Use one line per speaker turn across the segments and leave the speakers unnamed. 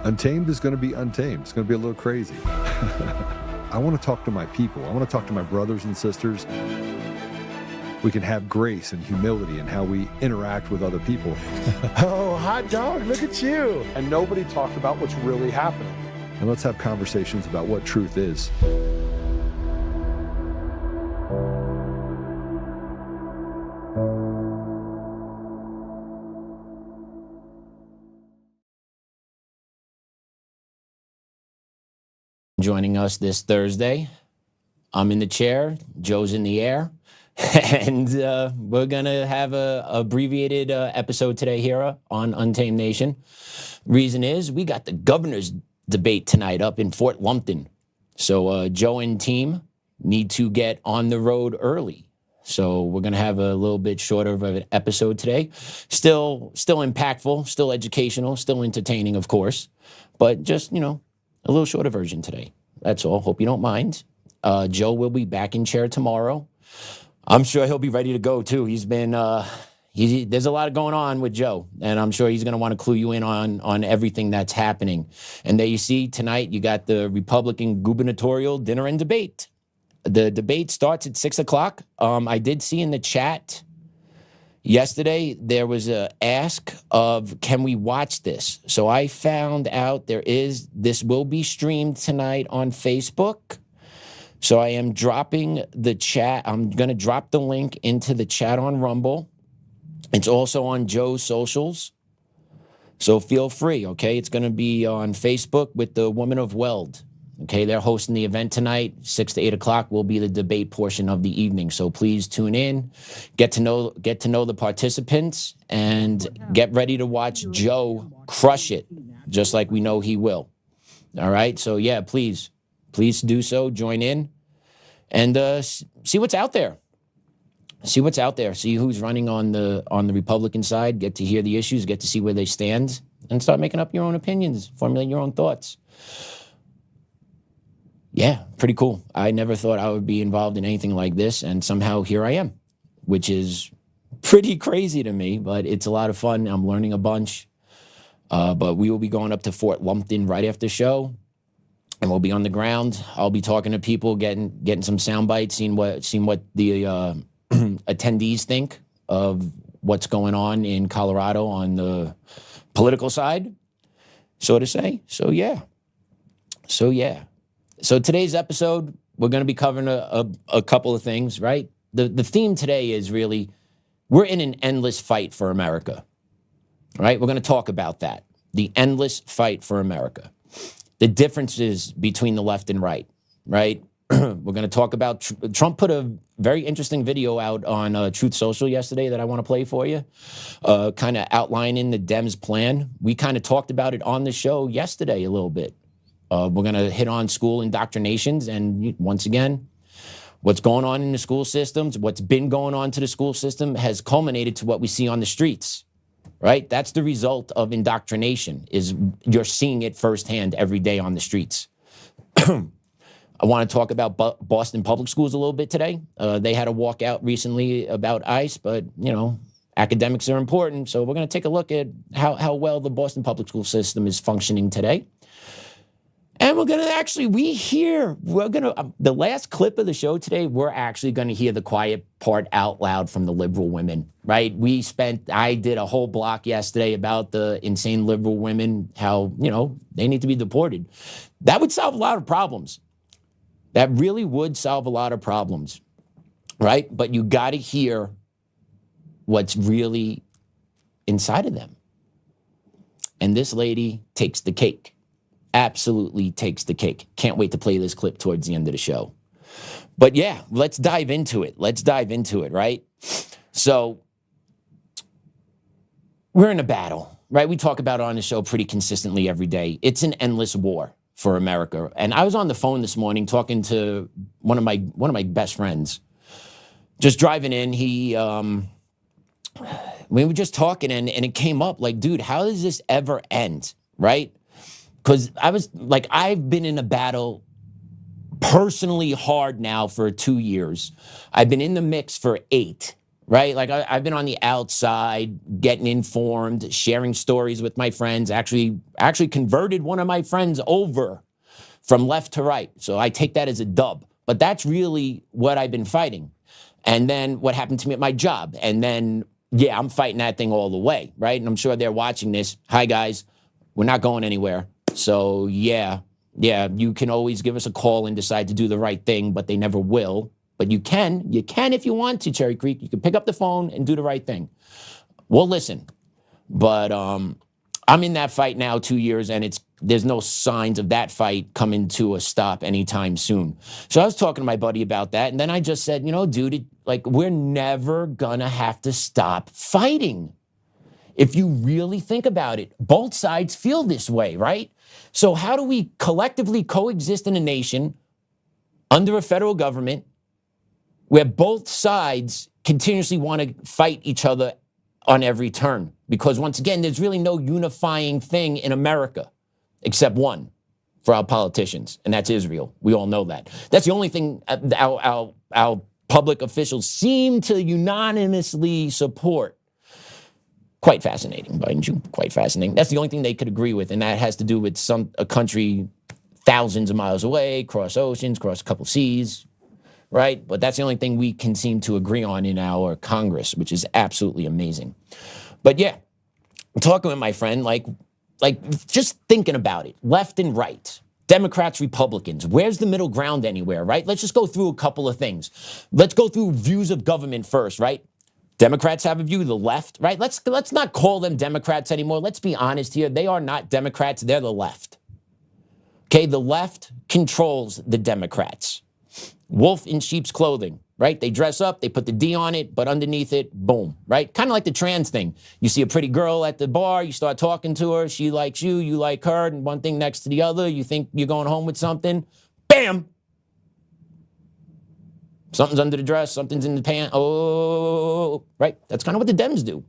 Untamed is going to be untamed. It's going to be a little crazy. I want to talk to my people. I want to talk to my brothers and sisters. We can have grace and humility in how we interact with other people.
Oh, hot dog, look at you.
And nobody talked about what's really happening.
And let's have conversations about what truth is.
Joining us this Thursday, I'm in the chair, Joe's in the air, and we're gonna have a abbreviated episode today here on Untamed Nation. Reason is we got the governor's debate tonight up in Fort Lupton, so Joe and team need to get on the road early. So we're gonna have a little bit shorter of an episode today. Still impactful, still educational, still entertaining, of course, but just a little shorter version today. That's all. Hope you don't mind. Joe will be back in chair tomorrow. I'm sure he'll be ready to go too. He's been there's a lot going on with Joe, and I'm sure he's going to want to clue you in on everything that's happening. And there you see tonight, you got the Republican gubernatorial dinner and debate. The debate starts at 6:00. I did see in the chat yesterday, there was a ask of, can we watch this? So I found out this will be streamed tonight on Facebook. So I am dropping the chat. I'm going to drop the link into the chat on Rumble. It's also on Joe's socials. So feel free, okay? It's going to be on Facebook with the Women of Weld. Okay, they're hosting the event tonight. 6 to 8 o'clock will be the debate portion of the evening. So please tune in, get to know the participants, and get ready to watch Joe crush it, just like we know he will. All right. So yeah, please do so. Join in and see what's out there. See what's out there. See who's running on the Republican side. Get to hear the issues. Get to see where they stand, and start making up your own opinions, formulating your own thoughts. Yeah, pretty cool. I never thought I would be involved in anything like this, and somehow here I am, which is pretty crazy to me, but it's a lot of fun. I'm learning a bunch. But we will be going up to Fort Lupton right after the show, and we'll be on the ground. I'll be talking to people, getting some sound bites, seeing what the attendees think of what's going on in Colorado on the political side, so to say. So yeah. So today's episode, we're going to be covering a couple of things, right? The theme today is really, we're in an endless fight for America, right? We're going to talk about that, the endless fight for America, the differences between the left and right? We're going to talk about, Trump put a very interesting video out on Truth Social yesterday that I want to play for you, kind of outlining the Dems' plan. We kind of talked about it on the show yesterday a little bit. We're going to hit on school indoctrinations, and once again, what's going on in the school systems, what's been going on to the school system has culminated to what we see on the streets, right? That's the result of indoctrination, is you're seeing it firsthand every day on the streets. I want to talk about Boston Public Schools a little bit today. They had a walkout recently about ICE, but, academics are important. So we're going to take a look at how well the Boston Public School system is functioning today. And we're going to the last clip of the show today, we're actually going to hear the quiet part out loud from the liberal women, right? I did a whole block yesterday about the insane liberal women, how, they need to be deported. That would solve a lot of problems. That really would solve a lot of problems, right? But you got to hear what's really inside of them. And this lady takes the cake. Absolutely takes the cake. Can't wait to play this clip towards the end of the show. But yeah, let's dive into it. Right? So we're in a battle, right? We talk about it on the show pretty consistently every day. It's an endless war for America. And I was on the phone this morning talking to one of my best friends. Just driving in, we were just talking, and it came up like, dude, how does this ever end, right? Because I've been in a battle personally hard now for 2 years. I've been in the mix for 8, right? Like I've been on the outside, getting informed, sharing stories with my friends, actually converted one of my friends over from left to right. So I take that as a dub. But that's really what I've been fighting. And then what happened to me at my job. And then, yeah, I'm fighting that thing all the way, right? And I'm sure they're watching this. Hi, guys. We're not going anywhere. So, yeah, you can always give us a call and decide to do the right thing, but they never will. But you can if you want to, Cherry Creek. You can pick up the phone and do the right thing. We'll listen. But I'm in that fight now 2 years, and there's no signs of that fight coming to a stop anytime soon. So I was talking to my buddy about that, and then I just said, dude, we're never gonna have to stop fighting. If you really think about it, both sides feel this way, right? So how do we collectively coexist in a nation under a federal government where both sides continuously want to fight each other on every turn? Because once again, there's really no unifying thing in America except one for our politicians, and that's Israel. We all know that. That's the only thing our public officials seem to unanimously support. Quite fascinating, mind you, quite fascinating. That's the only thing they could agree with, and that has to do with a country thousands of miles away, cross oceans, cross a couple seas, right? But that's the only thing we can seem to agree on in our Congress, which is absolutely amazing. But yeah, I'm talking with my friend, like just thinking about it, left and right, Democrats, Republicans, where's the middle ground anywhere, right? Let's just go through a couple of things. Let's go through views of government first, right? Democrats have a view, the left, right? Let's not call them Democrats anymore. Let's be honest here. They are not Democrats. They're the left. Okay, the left controls the Democrats. Wolf in sheep's clothing, right? They dress up, they put the D on it, but underneath it, boom, right? Kind of like the trans thing. You see a pretty girl at the bar, you start talking to her, she likes you, you like her, and one thing next to the other, you think you're going home with something, bam! Something's under the dress, something's in the pant, oh, right? That's kind of what the Dems do.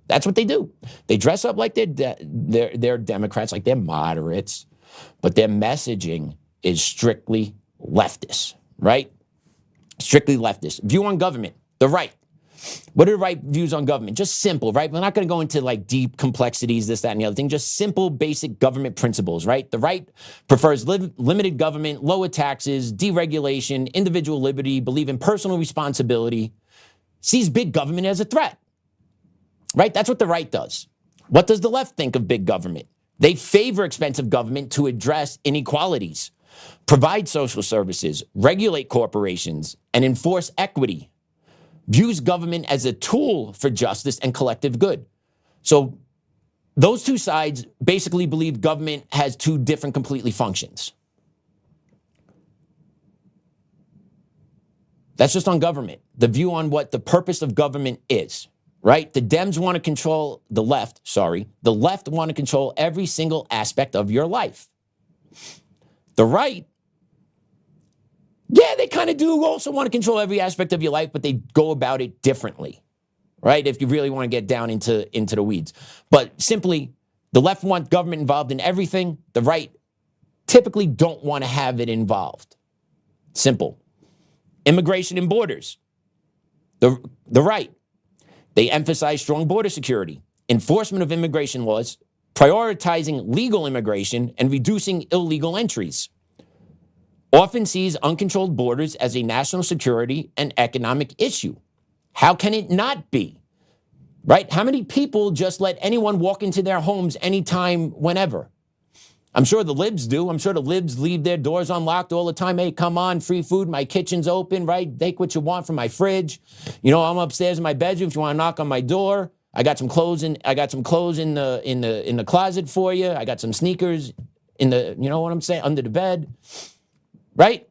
That's what they do. They dress up like they're Democrats, like they're moderates, but their messaging is strictly leftist, right? Strictly leftist. View on government, the right. What are the right views on government? Just simple, right? We're not going to go into like deep complexities, this, that, and the other thing. Just simple, basic government principles, right? The right prefers limited government, lower taxes, deregulation, individual liberty, believe in personal responsibility, sees big government as a threat, right? That's what the right does. What does the left think of big government? They favor expensive government to address inequalities, provide social services, regulate corporations, and enforce equity. Views government as a tool for justice and collective good. So those two sides basically believe government has two different completely functions. That's just on government, the view on what the purpose of government is, right? The Dems want to control the left want to control every single aspect of your life. The right, yeah, they kind of do also want to control every aspect of your life, but they go about it differently, right? If you really want to get down into the weeds. But simply, the left want government involved in everything. The right typically don't want to have it involved. Simple. Immigration and borders. The right, they emphasize strong border security, enforcement of immigration laws, prioritizing legal immigration, and reducing illegal entries. Often sees uncontrolled borders as a national security and economic issue. How can it not be? Right? How many people just let anyone walk into their homes anytime, whenever? I'm sure the libs do. I'm sure the libs leave their doors unlocked all the time. Hey, come on, free food. My kitchen's open, right? Take what you want from my fridge. I'm upstairs in my bedroom. If you want to knock on my door, I got some clothes in the closet for you. I got some sneakers in the, under the bed. Right?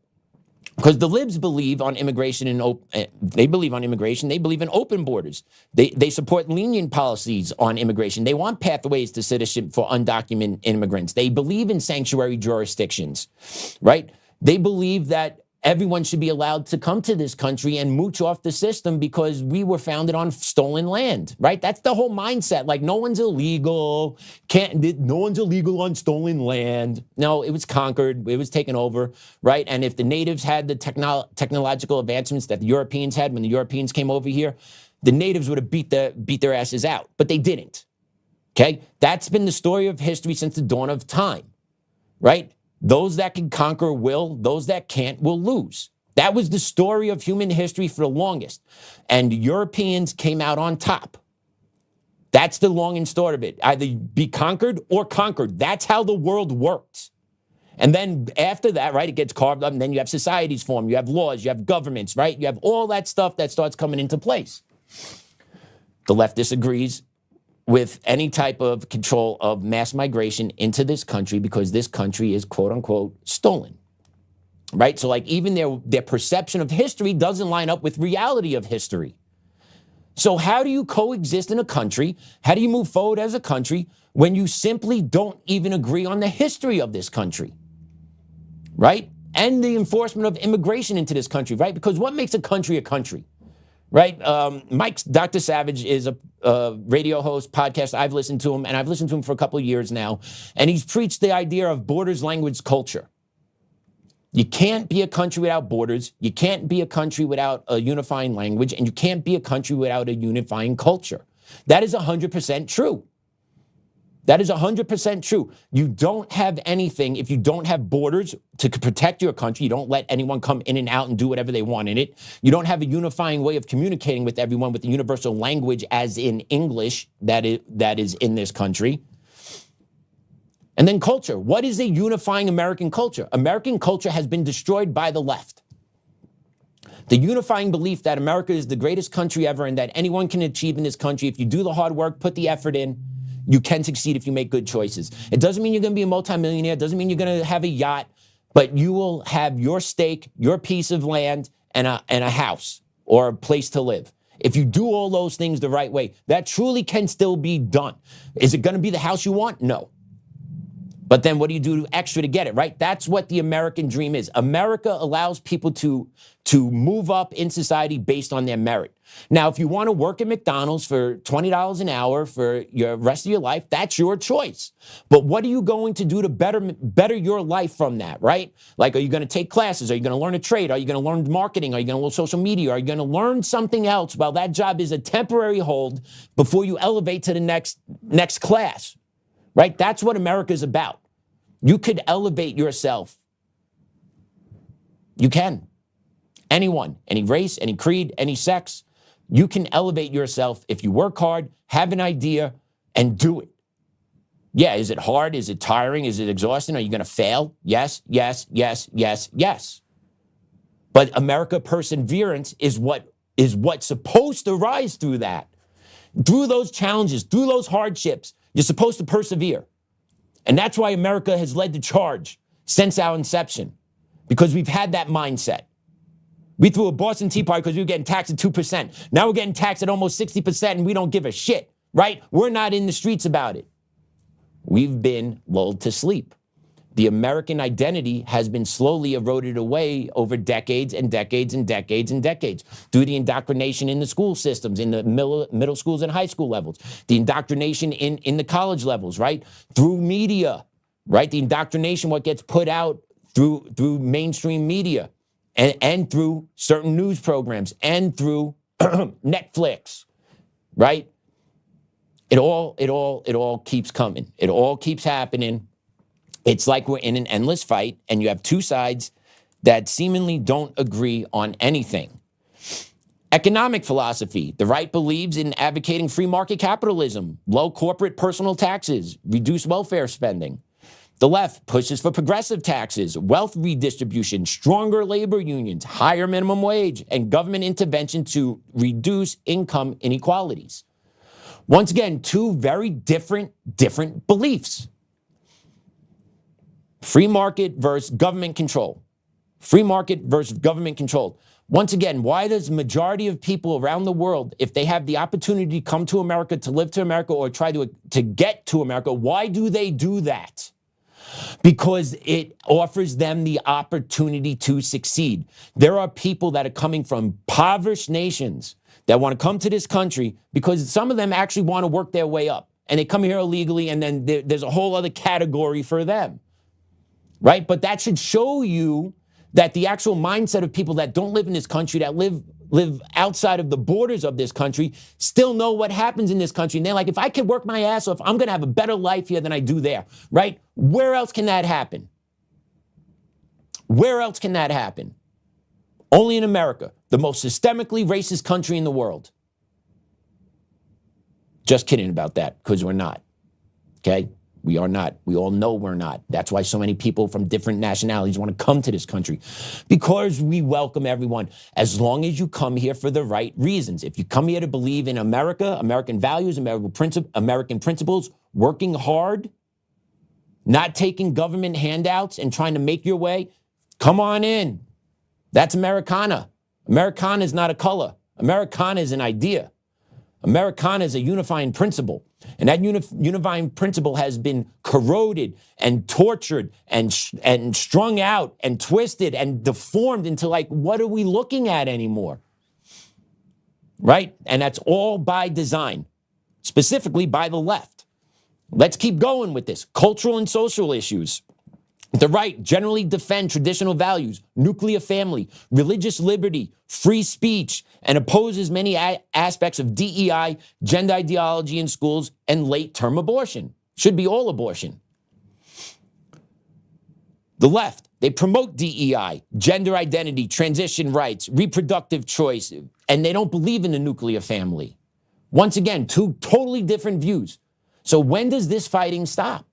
Because the libs believe on immigration and they believe in open borders. They support lenient policies on immigration. They want pathways to citizenship for undocumented immigrants. They believe in sanctuary jurisdictions, right? They believe that everyone should be allowed to come to this country and mooch off the system because we were founded on stolen land, right? That's the whole mindset. Like no one's illegal. No one's illegal on stolen land. No, it was conquered. It was taken over, right? And if the natives had the technological advancements that the Europeans had when the Europeans came over here, the natives would have beat their asses out, but they didn't. Okay? That's been the story of history since the dawn of time, right? Those that can conquer will, those that can't will lose. That was the story of human history for the longest. And Europeans came out on top. That's the long and short of it. Either be conquered or conquered. That's how the world works. And then after that, right, it gets carved up, and then you have societies formed, you have laws, you have governments, right? You have all that stuff that starts coming into place. The left disagrees with any type of control of mass migration into this country because this country is, quote unquote, stolen, right? So like even their perception of history doesn't line up with reality of history. So how do you coexist in a country? How do you move forward as a country when you simply don't even agree on the history of this country, right? And the enforcement of immigration into this country, right? Because what makes a country, right? Dr. Savage is a radio host, podcast. I've listened to him, and I've listened to him for a couple of years now, and he's preached the idea of borders, language, culture. You can't be a country without borders. You can't be a country without a unifying language, and you can't be a country without a unifying culture. That is 100% true. That is 100% true. You don't have anything if you don't have borders to protect your country. You don't let anyone come in and out and do whatever they want in it. You don't have a unifying way of communicating with everyone with the universal language as in English that is in this country. And then culture. What is a unifying American culture? American culture has been destroyed by the left. The unifying belief that America is the greatest country ever and that anyone can achieve in this country if you do the hard work, put the effort in, you can succeed if you make good choices. It doesn't mean you're going to be a multimillionaire. It doesn't mean you're going to have a yacht, but you will have your stake, your piece of land, and a house or a place to live. If you do all those things the right way, that truly can still be done. Is it going to be the house you want? No. But then what do you do extra to get it, right? That's what the American dream is. America allows people to move up in society based on their merit. Now, if you want to work at McDonald's for $20 an hour for your rest of your life, that's your choice. But what are you going to do to better your life from that, right? Like, are you going to take classes? Are you going to learn a trade? Are you going to learn marketing? Are you going to learn social media? Are you going to learn something else while that job is a temporary hold before you elevate to the next class? Right? That's what America is about. You could elevate yourself. You can. Anyone, any race, any creed, any sex, you can elevate yourself if you work hard, have an idea, and do it. Yeah, is it hard? Is it tiring? Is it exhausting? Are you going to fail? Yes, yes, yes, yes, yes. But America perseverance is what's supposed to rise through that. Through those challenges, through those hardships, you're supposed to persevere. And that's why America has led the charge since our inception, because we've had that mindset. We threw a Boston Tea Party because we were getting taxed at 2%. Now we're getting taxed at almost 60% and we don't give a shit, right? We're not in the streets about it. We've been lulled to sleep. The American identity has been slowly eroded away over decades and decades and decades and decades through the indoctrination in the school systems, in the middle schools and high school levels, the indoctrination in the college levels, right? Through media, right? The indoctrination, what gets put out through mainstream media and through certain news programs and through Netflix, right? It all keeps coming. It all keeps happening. It's like we're in an endless fight and you have two sides that seemingly don't agree on anything. Economic philosophy. The right believes in advocating free market capitalism, low corporate personal taxes, reduced welfare spending. The left pushes for progressive taxes, wealth redistribution, stronger labor unions, higher minimum wage, and government intervention to reduce income inequalities. Once again, two very different beliefs. Free market versus government control. Free market versus government control. Once again, why does majority of people around the world, if they have the opportunity to come to America, to live to America, or try to get to America, why do they do that? Because it offers them the opportunity to succeed. There are people that are coming from impoverished nations that want to come to this country because some of them actually want to work their way up. And they come here illegally, and then there's a whole other category for them. Right? But that should show you that the actual mindset of people that don't live in this country, that live live outside of the borders of this country still know what happens in this country. And they're like, if I can work my ass off, I'm going to have a better life here than I do there, right? Where else can that happen? Where else can that happen? Only in America, the most systemically racist country in the world. Just kidding about that, because we're not, okay? We are not. We all know we're not. That's why so many people from different nationalities want to come to this country, because we welcome everyone as long as you come here for the right reasons. If you come here to believe in America, American values, American principles, working hard, not taking government handouts and trying to make your way, come on in. That's Americana. Americana is not a color. Americana is an idea. Americana is a unifying principle. And that unifying principle has been corroded and tortured and strung out and twisted and deformed into, like, what are we looking at anymore? Right? And that's all by design, specifically by the left. Let's keep going with this. Cultural and social issues. The right generally defend traditional values, nuclear family, religious liberty, free speech, and opposes many aspects of DEI, gender ideology in schools, and late-term abortion. Should be all abortion. The left, they promote DEI, gender identity, transition rights, reproductive choice, and they don't believe in the nuclear family. Once again, two totally different views. So when does this fighting stop?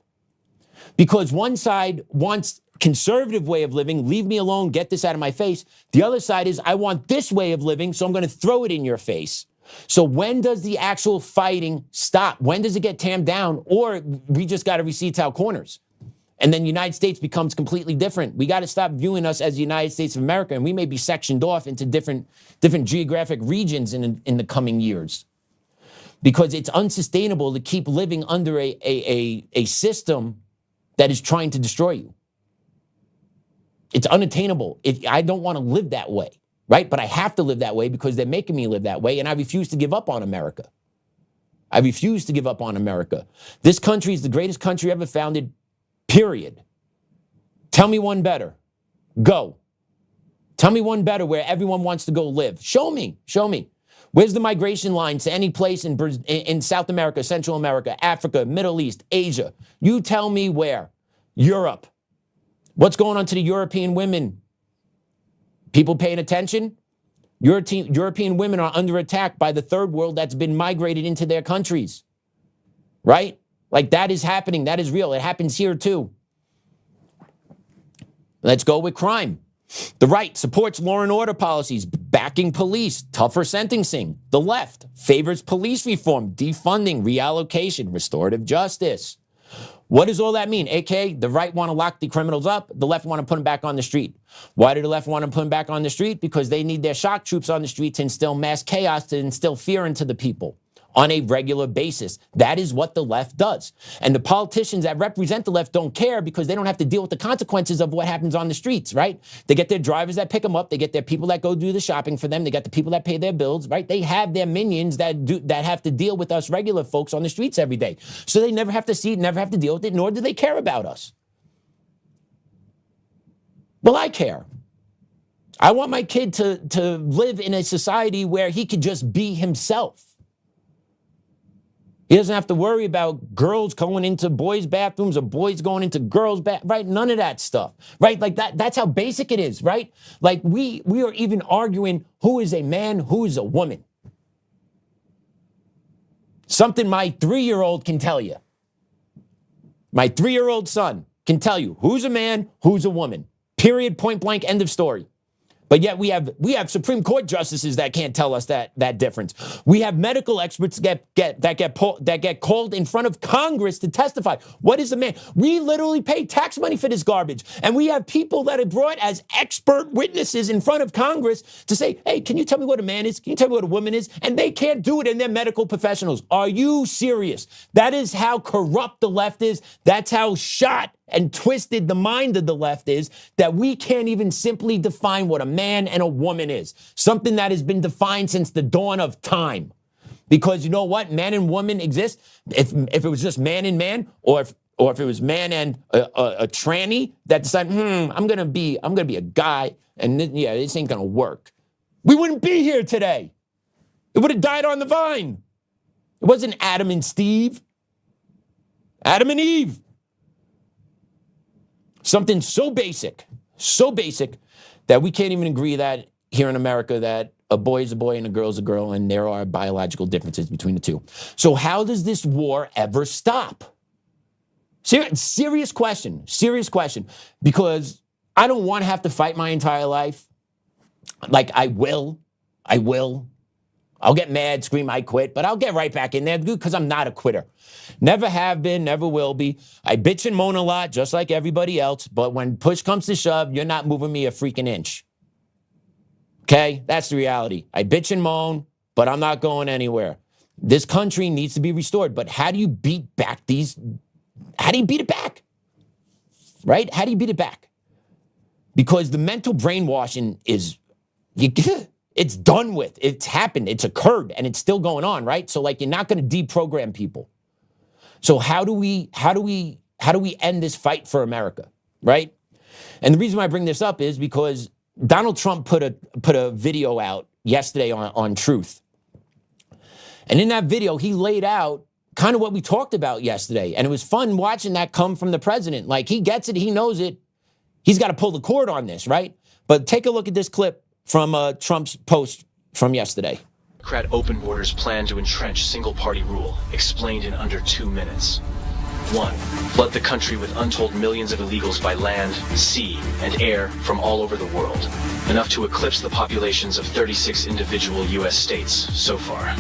Because one side wants conservative way of living, leave me alone, get this out of my face. The other side is, I want this way of living, so I'm going to throw it in your face. So when does the actual fighting stop? When does it get tamped down? Or we just got to recede to our corners? And then the United States becomes completely different. We got to stop viewing us as the United States of America, and we may be sectioned off into different geographic regions in the coming years. Because it's unsustainable to keep living under a system that is trying to destroy you. It's unattainable. I don't want to live that way, right? But I have to live that way because they're making me live that way, and I refuse to give up on America. I refuse to give up on America. This country is the greatest country ever founded, period. Tell me one better. Go. Tell me one better where everyone wants to go live. Show me. Where's the migration lines to any place in South America, Central America, Africa, Middle East, Asia? You tell me where. Europe. What's going on to the European women? People paying attention? European women are under attack by the third world that's been migrated into their countries. Right? Like, that is happening. That is real. It happens here too. Let's go with crime. The right supports law and order policies, backing police, tougher sentencing. The left favors police reform, defunding, reallocation, restorative justice. What does all that mean? AKA, the right want to lock the criminals up, the left want to put them back on the street. Why do the left want to put them back on the street? Because they need their shock troops on the street to instill mass chaos, to instill fear into the people on a regular basis. That is what the left does. And the politicians that represent the left don't care because they don't have to deal with the consequences of what happens on the streets, right? They get their drivers that pick them up. They get their people that go do the shopping for them. They got the people that pay their bills, right? They have their minions that have to deal with us regular folks on the streets every day. So they never have to see it, never have to deal with it, nor do they care about us. Well, I care. I want my kid to live in a society where he could just be himself. He doesn't have to worry about girls going into boys' bathrooms or boys going into girls' bathrooms, right? None of that stuff, right? Like that's how basic it is, right? Like we are even arguing who is a man, who is a woman. Something my 3-year-old can tell you. My 3-year-old son can tell you who's a man, who's a woman. Period, point blank, end of story. But yet we have Supreme Court justices that can't tell us that difference. We have medical experts that get called in front of Congress to testify. What is a man? We literally pay tax money for this garbage. And we have people that are brought as expert witnesses in front of Congress to say, hey, can you tell me what a man is? Can you tell me what a woman is? And they can't do it, and they're medical professionals. Are you serious? That is how corrupt the left is. That's how shot and twisted the mind of the left is, that we can't even simply define what a man and a woman is. Something that has been defined since the dawn of time. Because you know what? Man and woman exist. If it was just man and man, or if it was man and a tranny that decided, I'm gonna be a guy, and this ain't gonna work. we wouldn't be here today. It would have died on the vine. It wasn't Adam and Steve. Adam and Eve. Something so basic that we can't even agree that here in America that a boy is a boy and a girl is a girl, and there are biological differences between the two. So how does this war ever stop? Serious question, because I don't want to have to fight my entire life. Like I will. I'll get mad, scream, I quit, but I'll get right back in there because I'm not a quitter. Never have been, never will be. I bitch and moan a lot, just like everybody else, but when push comes to shove, you're not moving me a freaking inch. Okay? That's the reality. I bitch and moan, but I'm not going anywhere. This country needs to be restored, but how do you beat it back? Right? How do you beat it back? Because the mental brainwashing is, it's done with. It's happened. It's occurred, and it's still going on, right? So, like, you're not going to deprogram people. So, how do we end this fight for America, right? And the reason why I bring this up is because Donald Trump put a video out yesterday on Truth, and in that video he laid out kind of what we talked about yesterday, and it was fun watching that come from the president. Like, he gets it, he knows it. He's got to pull the cord on this, right? But take a look at this clip from Trump's post from yesterday.
Democrat open borders plan to entrench single-party rule, explained in under 2 minutes. 1. Flood the country with untold millions of illegals by land, sea, and air from all over the world, enough to eclipse the populations of 36 individual U.S. states so far.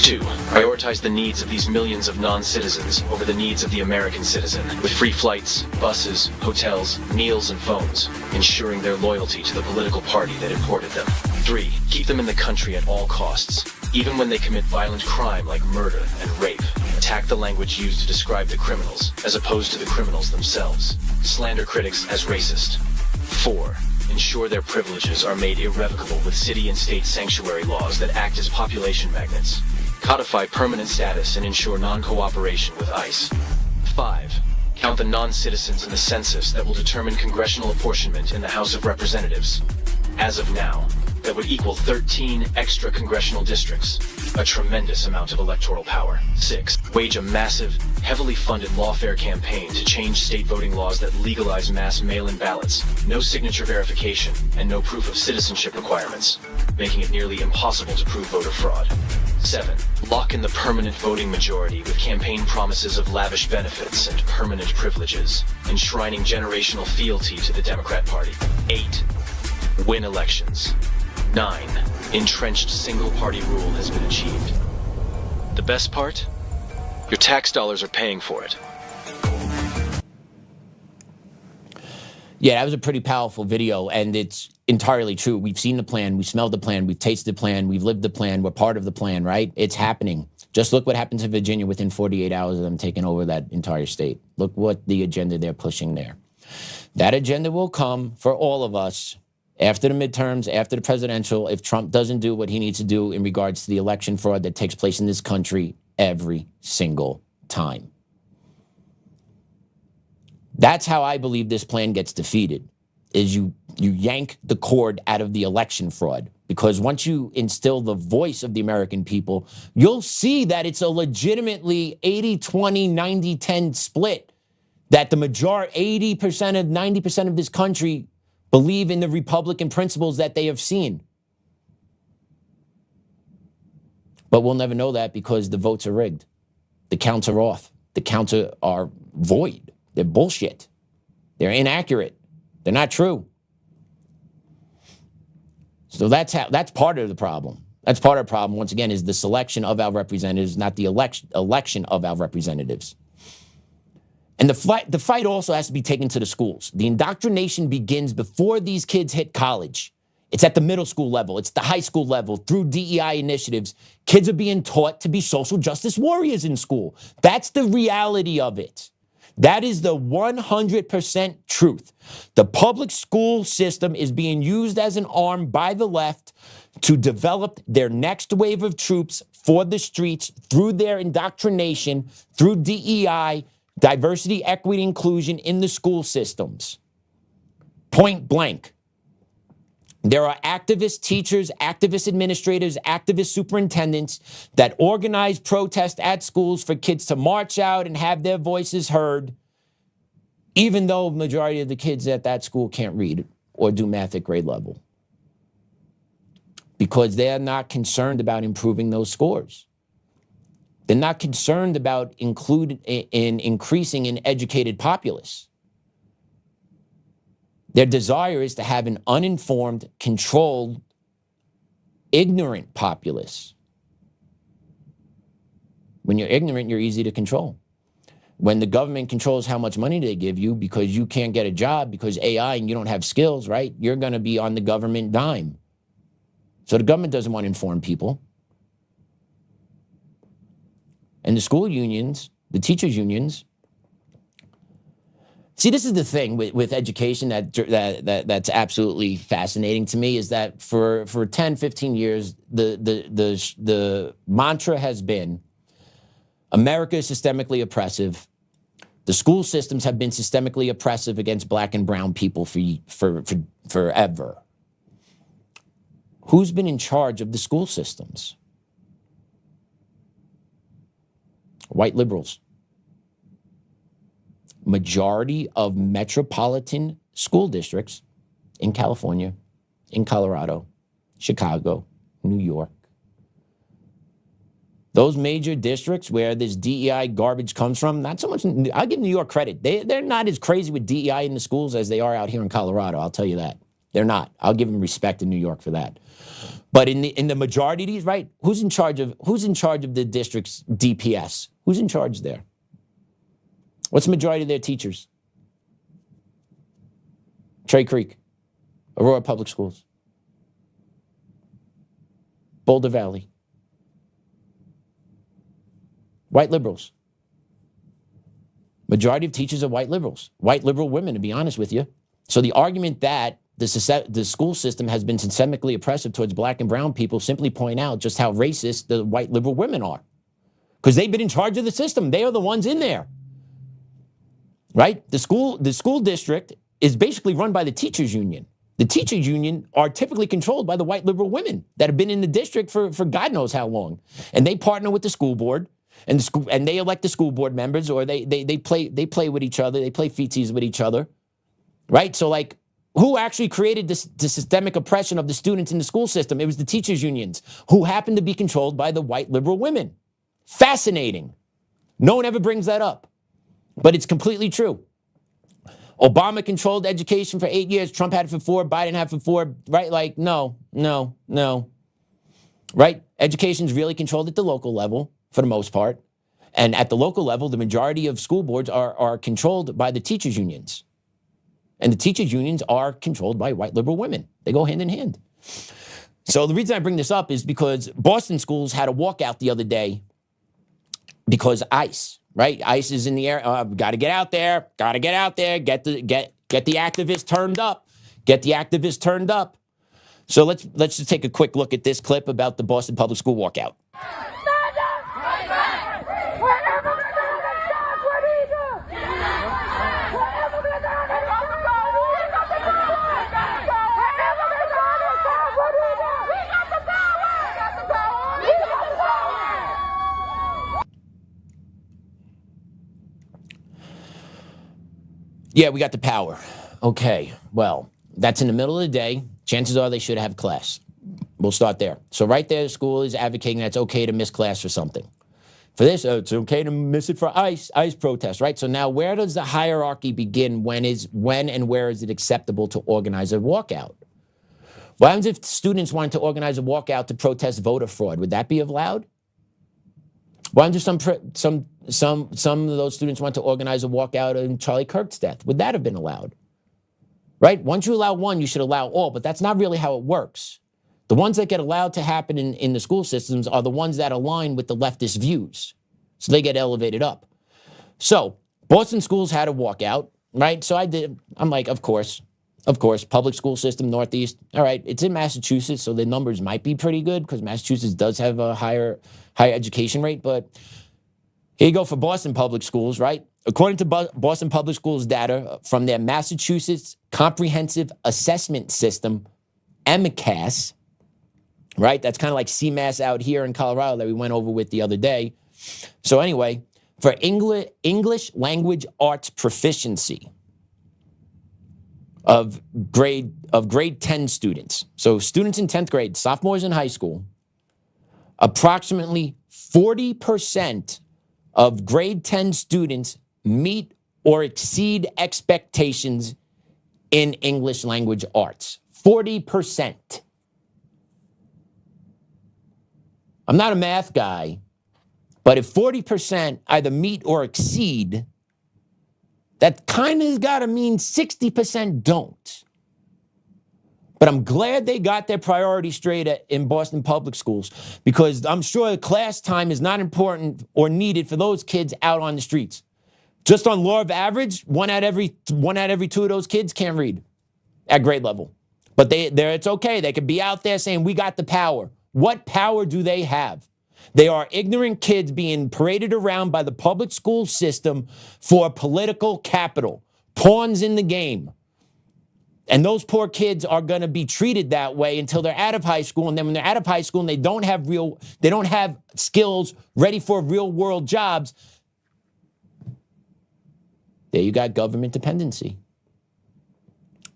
2. Prioritize the needs of these millions of non-citizens over the needs of the American citizen, with free flights, buses, hotels, meals, and phones, ensuring their loyalty to the political party that imported them. 3. Keep them in the country at all costs, even when they commit violent crime like murder and rape. Attack the language used to describe the criminals, as opposed to the criminals themselves. Slander critics as racist. 4. Ensure their privileges are made irrevocable with city and state sanctuary laws that act as population magnets. Codify permanent status and ensure non-cooperation with ICE. 5. Count the non-citizens in the census that will determine congressional apportionment in the House of Representatives. As of now, that would equal 13 extra congressional districts, a tremendous amount of electoral power. 6. Wage a massive, heavily funded lawfare campaign to change state voting laws that legalize mass mail-in ballots, no signature verification, and no proof of citizenship requirements, making it nearly impossible to prove voter fraud. 7. Lock in the permanent voting majority with campaign promises of lavish benefits and permanent privileges, enshrining generational fealty to the Democrat Party. 8. Win elections. 9. Entrenched single-party rule has been achieved. The best part? Your tax dollars are paying for it.
Yeah, that was a pretty powerful video, and it's entirely true. We've seen the plan, we smelled the plan, we've tasted the plan, we've lived the plan, we're part of the plan, right? It's happening. Just look what happened to Virginia within 48 hours of them taking over that entire state. Look what the agenda they're pushing there. That agenda will come for all of us after the midterms, after the presidential, if Trump doesn't do what he needs to do in regards to the election fraud that takes place in this country every single time. That's how I believe this plan gets defeated, is you yank the cord out of the election fraud. Because once you instill the voice of the American people, you'll see that it's a legitimately 80-20, 90-10 split, that the majority, 80%, 90% of this country believe in the Republican principles that they have seen. But we'll never know that because the votes are rigged. The counts are off. The counts are void. They're bullshit. They're inaccurate. They're not true. So that's part of the problem. That's part of the problem, once again, is the selection of our representatives, not the election of our representatives. And the fight also has to be taken to the schools. The indoctrination begins before these kids hit college. It's at the middle school level. It's the high school level. Through DEI initiatives, kids are being taught to be social justice warriors in school. That's the reality of it. That is the 100% truth. The public school system is being used as an arm by the left to develop their next wave of troops for the streets through their indoctrination, through DEI, diversity, equity, inclusion in the school systems. Point blank. There are activist teachers, activist administrators, activist superintendents that organize protest at schools for kids to march out and have their voices heard, even though the majority of the kids at that school can't read or do math at grade level, because they're not concerned about improving those scores. They're not concerned about increasing an educated populace. Their desire is to have an uninformed, controlled, ignorant populace. When you're ignorant, you're easy to control. When the government controls how much money they give you because you can't get a job because AI and you don't have skills, right? You're going to be on the government dime. So the government doesn't want to inform people. And the school unions, the teachers unions, see, this is the thing with education that's absolutely fascinating to me, is that for 10, 15 years, the mantra has been, America is systemically oppressive. The school systems have been systemically oppressive against black and brown people for forever. Who's been in charge of the school systems? White liberals. Majority of metropolitan school districts in California, in Colorado, Chicago, New York. Those major districts where this DEI garbage comes from, not so much, I'll give New York credit. They're not as crazy with DEI in the schools as they are out here in Colorado, I'll tell you that. They're not. I'll give them respect in New York for that. But in the majority of these, right, who's in charge of the district's DPS? Who's in charge there? What's the majority of their teachers? Trey Creek, Aurora Public Schools, Boulder Valley. White liberals. Majority of teachers are white liberals, white liberal women, to be honest with you. So the argument that the school system has been systemically oppressive towards black and brown people simply point out just how racist the white liberal women are. Because they've been in charge of the system. They are the ones in there. Right? The school district is basically run by the teachers union. The teachers union are typically controlled by the white liberal women that have been in the district for God knows how long. And they partner with the school board, and they elect the school board members, or they play with each other, they play feetsies with each other. Right? So like, who actually created the systemic oppression of the students in the school system? It was the teachers unions, who happened to be controlled by the white liberal women. Fascinating. No one ever brings that up. But it's completely true. Obama controlled education for 8 years. Trump had it for 4. Biden had it for 4. Right? Like, no. Right? Education's really controlled at the local level for the most part. And at the local level, the majority of school boards are controlled by the teachers unions. And the teachers unions are controlled by white liberal women. They go hand in hand. So the reason I bring this up is because Boston schools had a walkout the other day because ICE, right? ICE is in the air. Got to get out there. Got to get out there. Get the activists turned up. Get the activists turned up. So let's just take a quick look at this clip about the Boston Public School walkout. Yeah, we got the power. Okay, well, that's in the middle of the day. Chances are they should have class. We'll start there. So right there, the school is advocating that it's okay to miss class for something. For this, it's okay to miss it for ICE protests, right? So now where does the hierarchy begin? When and where is it acceptable to organize a walkout? What happens if students wanted to organize a walkout to protest voter fraud? Would that be allowed? What happens if some of those students want to organize a walkout in Charlie Kirk's death? Would that have been allowed? Right? Once you allow one, you should allow all, but that's not really how it works. The ones that get allowed to happen in the school systems are the ones that align with the leftist views. So they get elevated up. So Boston schools had a walkout, right? So I'm like, of course, public school system, Northeast. All right, it's in Massachusetts, so the numbers might be pretty good because Massachusetts does have a higher education rate. But here you go for Boston public schools, right? According to Boston Public Schools data from their Massachusetts Comprehensive Assessment System, MCAS, right? That's kind of like CMAS out here in Colorado that we went over with the other day. So anyway, for English language arts proficiency of grade 10 students. So students in 10th grade, sophomores in high school, approximately 40% of grade 10 students meet or exceed expectations in English language arts. 40%. I'm not a math guy, but if 40% either meet or exceed, that kind of got to mean 60% don't. But I'm glad they got their priorities straight in Boston public schools, because I'm sure class time is not important or needed for those kids out on the streets. Just on law of average, one out every two of those kids can't read at grade level. But it's okay. They could be out there saying, we got the power. What power do they have? They are ignorant kids being paraded around by the public school system for political capital, pawns in the game. And those poor kids are going to be treated that way until they're out of high school. And then when they're out of high school and they don't have skills ready for real world jobs, there you got government dependency.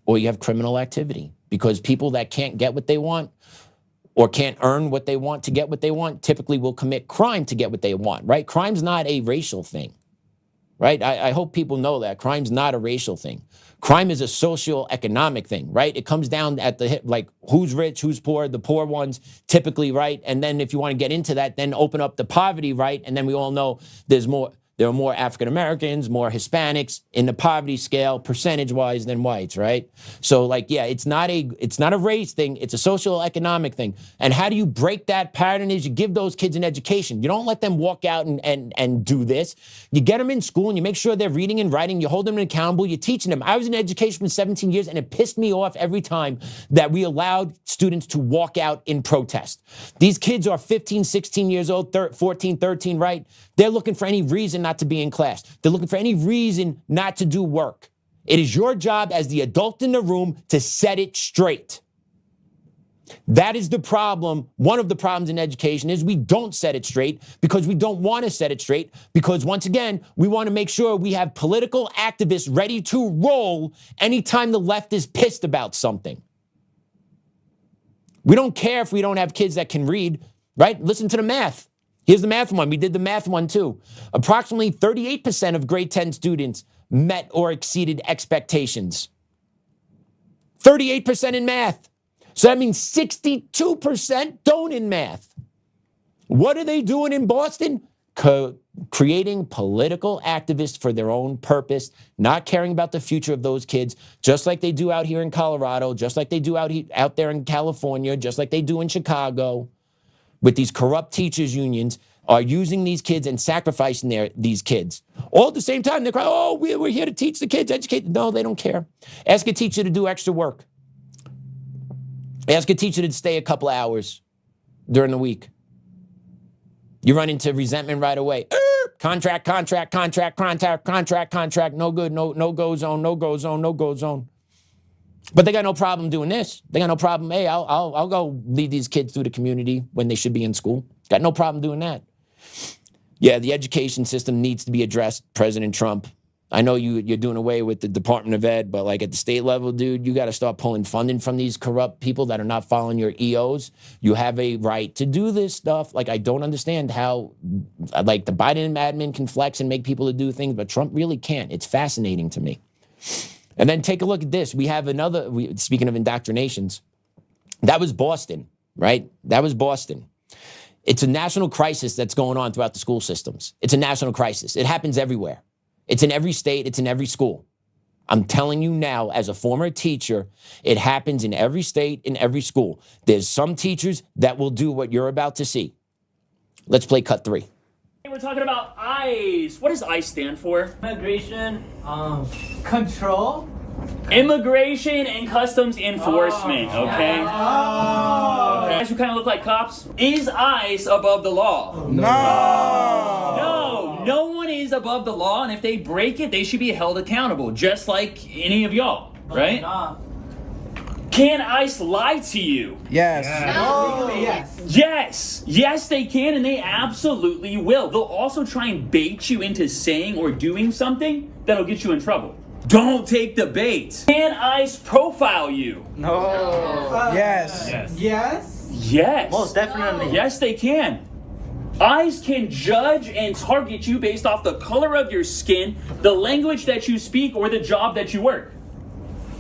Or you have criminal activity, because people that can't get what they want or can't earn what they want to get what they want typically will commit crime to get what they want, right? Crime's not a racial thing, right? I hope people know that. Crime's not a racial thing. Crime is a socio-economic thing, right? It comes down at the hip, like who's rich, who's poor, the poor ones typically, right? And then if you want to get into that, then open up the poverty, right? And then we all know there are more African Americans, more Hispanics in the poverty scale percentage-wise than whites, right? So like, yeah, it's not a race thing, it's a social economic thing. And how do you break that pattern is you give those kids an education. You don't let them walk out and do this. You get them in school and you make sure they're reading and writing, you hold them accountable, you're teaching them. I was in education for 17 years and it pissed me off every time that we allowed students to walk out in protest. These kids are 15, 16 years old, 14, 13, right? They're looking for any reason not to be in class. They're looking for any reason not to do work. It is your job as the adult in the room to set it straight. That is the problem. One of the problems in education is we don't set it straight because we don't want to set it straight, because once again, we want to make sure we have political activists ready to roll anytime the left is pissed about something. We don't care if we don't have kids that can read, right? Listen to the math. Here's the math one. We did the math one too. Approximately 38% of grade 10 students met or exceeded expectations. 38% in math. So that means 62% don't in math. What are they doing in Boston? Creating political activists for their own purpose, not caring about the future of those kids, just like they do out here in Colorado, just like they do out there in California, just like they do in Chicago. With these corrupt teachers unions, are using these kids and sacrificing these kids. All at the same time, they're crying, oh, we're here to teach the kids, educate. No, they don't care. Ask a teacher to do extra work. Ask a teacher to stay a couple hours during the week. You run into resentment right away. Contract, no good, no go zone. But they got no problem doing this. They got no problem. Hey, I'll go lead these kids through the community when they should be in school. Got no problem doing that. Yeah, the education system needs to be addressed, President Trump. I know you're doing away with the Department of Ed, but like at the state level, dude, you got to start pulling funding from these corrupt people that are not following your EOs. You have a right to do this stuff. Like, I don't understand how, like, the Biden admin can flex and make people to do things, but Trump really can't. It's fascinating to me. And then take a look at this. We have speaking of indoctrinations, that was Boston, right? That was Boston. It's a national crisis that's going on throughout the school systems. It's a national crisis. It happens everywhere. It's in every state. It's in every school. I'm telling you now, as a former teacher, it happens in every state, in every school. There's some teachers that will do what you're about to see. Let's play cut 3.
We're talking about ICE. What does ICE stand for?
Immigration, control.
Immigration and Customs Enforcement, okay? Guys who kind of look like cops. Is ICE above the law? No one is above the law, and if they break it, they should be held accountable, just like any of y'all, right? Can ICE lie to you?
Yes.
Yes, they can, and they absolutely will. They'll also try and bait you into saying or doing something that'll get you in trouble. Don't take the bait. Can ICE profile you?
Yes.
Yes.
Most definitely.
Yes, they can. ICE can judge and target you based off the color of your skin, the language that you speak, or the job that you work.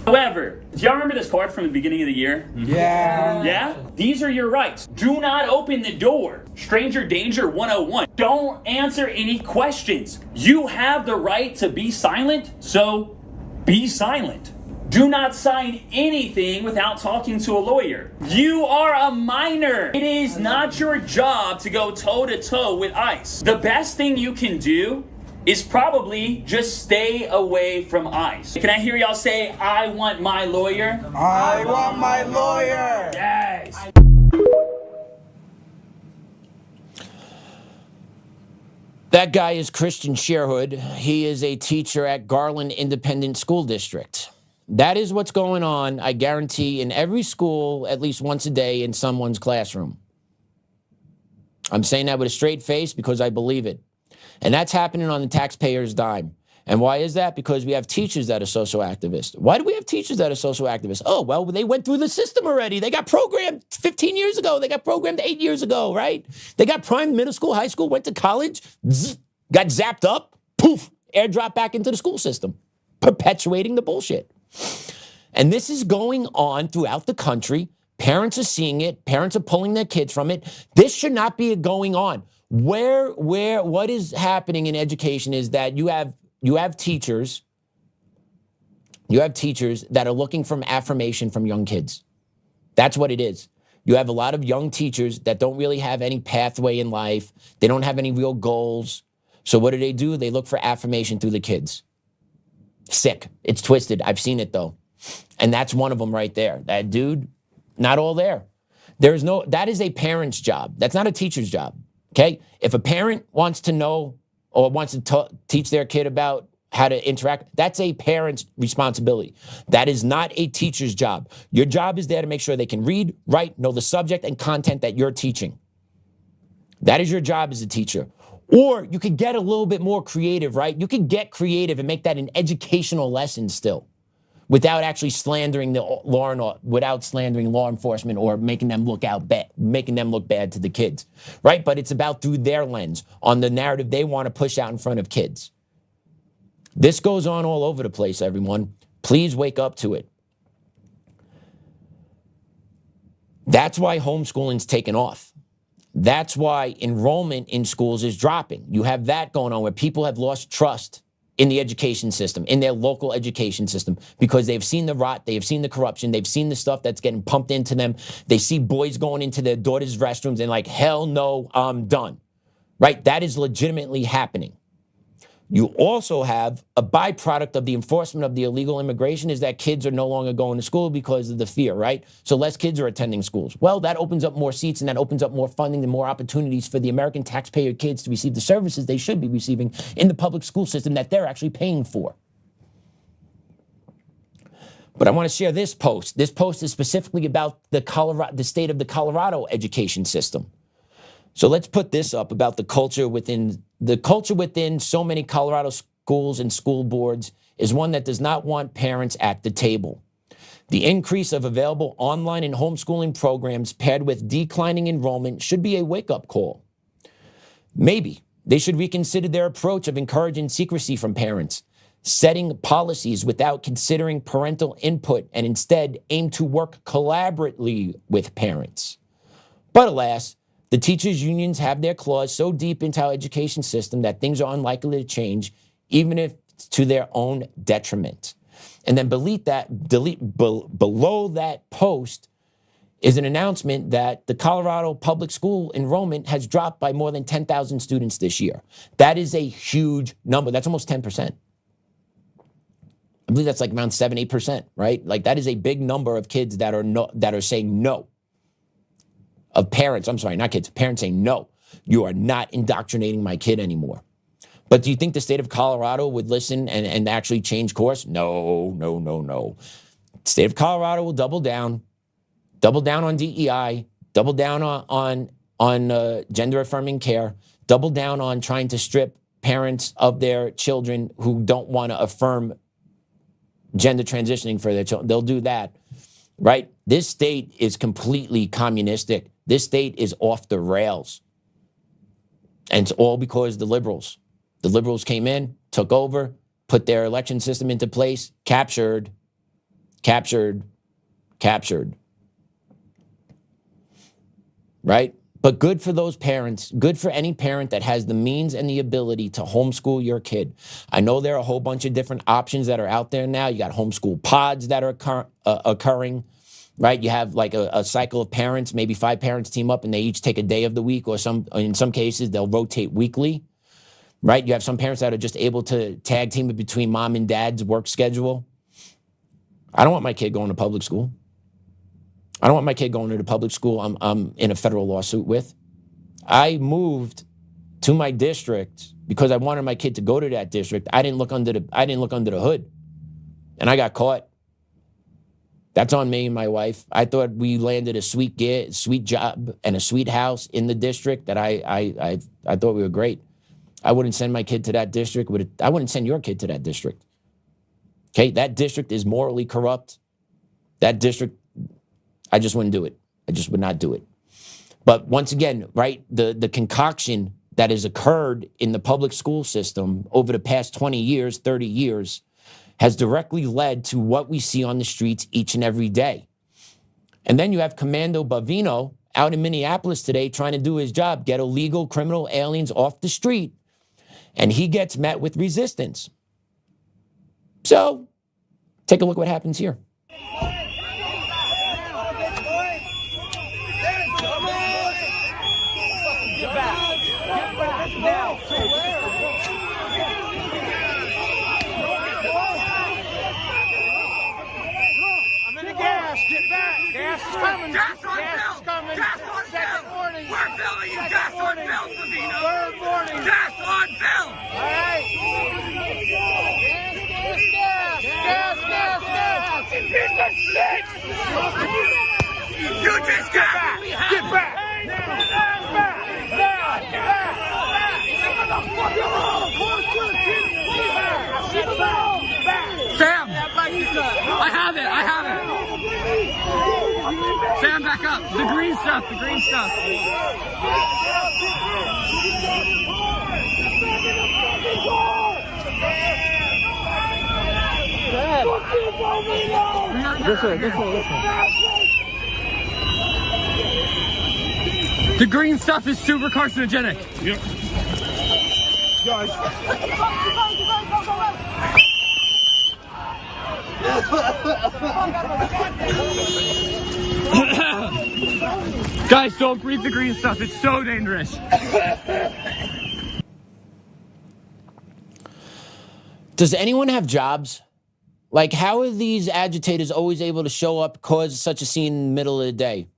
However, do y'all remember this card from the beginning of the year?
Yeah.
Yeah? These are your rights. Do not open the door. Stranger danger 101. Don't answer any questions. You have the right to be silent, so be silent. Do not sign anything without talking to a lawyer. You are a minor. It is not your job to go toe-to-toe with ICE. The best thing you can do is probably just stay away from ICE. Can I hear y'all say, I want my lawyer?
I want my lawyer.
Yes.
That guy is Christian Sherwood. He is a teacher at Garland Independent School District. That is what's going on, I guarantee, in every school at least once a day in someone's classroom. I'm saying that with a straight face because I believe it. And that's happening on the taxpayer's dime. And why is that? Because we have teachers that are social activists. Why do we have teachers that are social activists? Oh, well, they went through the system already. They got programmed 15 years ago. They got programmed 8 years ago, right? They got primed middle school, high school, went to college, got zapped up, poof, airdrop back into the school system, perpetuating the bullshit. And this is going on throughout the country. Parents are seeing it. Parents are pulling their kids from it. This should not be going on. What is happening in education is that you have teachers that are looking for affirmation from young kids. That's what it is. You have a lot of young teachers that don't really have any pathway in life. They don't have any real goals. So what do? They look for affirmation through the kids. Sick. It's twisted. I've seen it though. And that's one of them right there. That dude, not all there. That is a parent's job. That's not a teacher's job. Okay? If a parent wants to know or wants to teach their kid about how to interact, that's a parent's responsibility. That is not a teacher's job. Your job is there to make sure they can read, write, know the subject and content that you're teaching. That is your job as a teacher. Or you could get a little bit more creative, right? You could get creative and make that an educational lesson still, without actually slandering without slandering law enforcement or making them look bad to the kids, right? But it's about through their lens on the narrative they want to push out in front of kids. This goes on all over the place, everyone. Please wake up to it. That's why homeschooling's taken off. That's why enrollment in schools is dropping. You have that going on where people have lost trust in the education system, in their local education system, because they've seen the rot, they have seen the corruption, they've seen the stuff that's getting pumped into them. They see boys going into their daughters' restrooms and like, hell no, I'm done, right? That is legitimately happening. You also have a byproduct of the enforcement of the illegal immigration is that kids are no longer going to school because of the fear, right? So less kids are attending schools. Well, that opens up more seats and that opens up more funding and more opportunities for the American taxpayer kids to receive the services they should be receiving in the public school system that they're actually paying for. But I want to share this post. This post is specifically about the state of the Colorado education system. So let's put this up about the culture within so many Colorado schools and school boards is one that does not want parents at the table. The increase of available online and homeschooling programs paired with declining enrollment should be a wake-up call. Maybe they should reconsider their approach of encouraging secrecy from parents, setting policies without considering parental input, and instead aim to work collaboratively with parents. But alas, the teachers' unions have their claws so deep into our education system that things are unlikely to change, even if it's to their own detriment. And then below that post is an announcement that the Colorado public school enrollment has dropped by more than 10,000 students this year. That is a huge number. That's almost 10%. I believe that's like around 7-8%, right? Like that is a big number of kids that are saying no. Of parents, I'm sorry, not kids, parents saying, no, you are not indoctrinating my kid anymore. But do you think the state of Colorado would listen and actually change course? No. State of Colorado will double down on DEI, double down on gender affirming care, double down on trying to strip parents of their children who don't want to affirm gender transitioning for their children. They'll do that, right? This state is completely communistic. This state is off the rails. And it's all because the liberals came in, took over, put their election system into place, captured. Right? But good for those parents, good for any parent that has the means and the ability to homeschool your kid. I know there are a whole bunch of different options that are out there now. You got homeschool pods that are occurring, right? You have like a cycle of parents, maybe 5 parents team up and they each take a day of the week, or in some cases they'll rotate weekly, right? You have some parents that are just able to tag team it between mom and dad's work schedule. I don't want my kid going to public school. I don't want my kid going to the public school I'm in a federal lawsuit with. I moved to my district because I wanted my kid to go to that district. I didn't look under the hood, and I got caught. That's on me and my wife. I thought we landed a sweet job and a sweet house in the district that I thought we were great. I wouldn't send my kid to that district. I wouldn't send your kid to that district. Okay, that district is morally corrupt. That district, I just wouldn't do it. I just would not do it. But once again, right, the concoction that has occurred in the public school system over the past 20 years, 30 years, has directly led to what we see on the streets each and every day. And then you have Commando Bavino out in Minneapolis today trying to do his job, get illegal criminal aliens off the street, and he gets met with resistance. So take a look what happens here.
Gas is coming. Gas is coming. Gas on
Second
Bill.
warning.
We're filling you. Gas on Bill, Savino.
Third warning.
Gas on Bill.
All right. Gas.
Piece of shit. You just got back. Get back.
Sam, I have it. Sam, back up. The green stuff. This way. The green stuff is super carcinogenic. Yep. Guys, don't breathe the green stuff. It's so dangerous.
Does anyone have jobs? Like, how are these agitators always able to show up, cause such a scene in the middle of the day?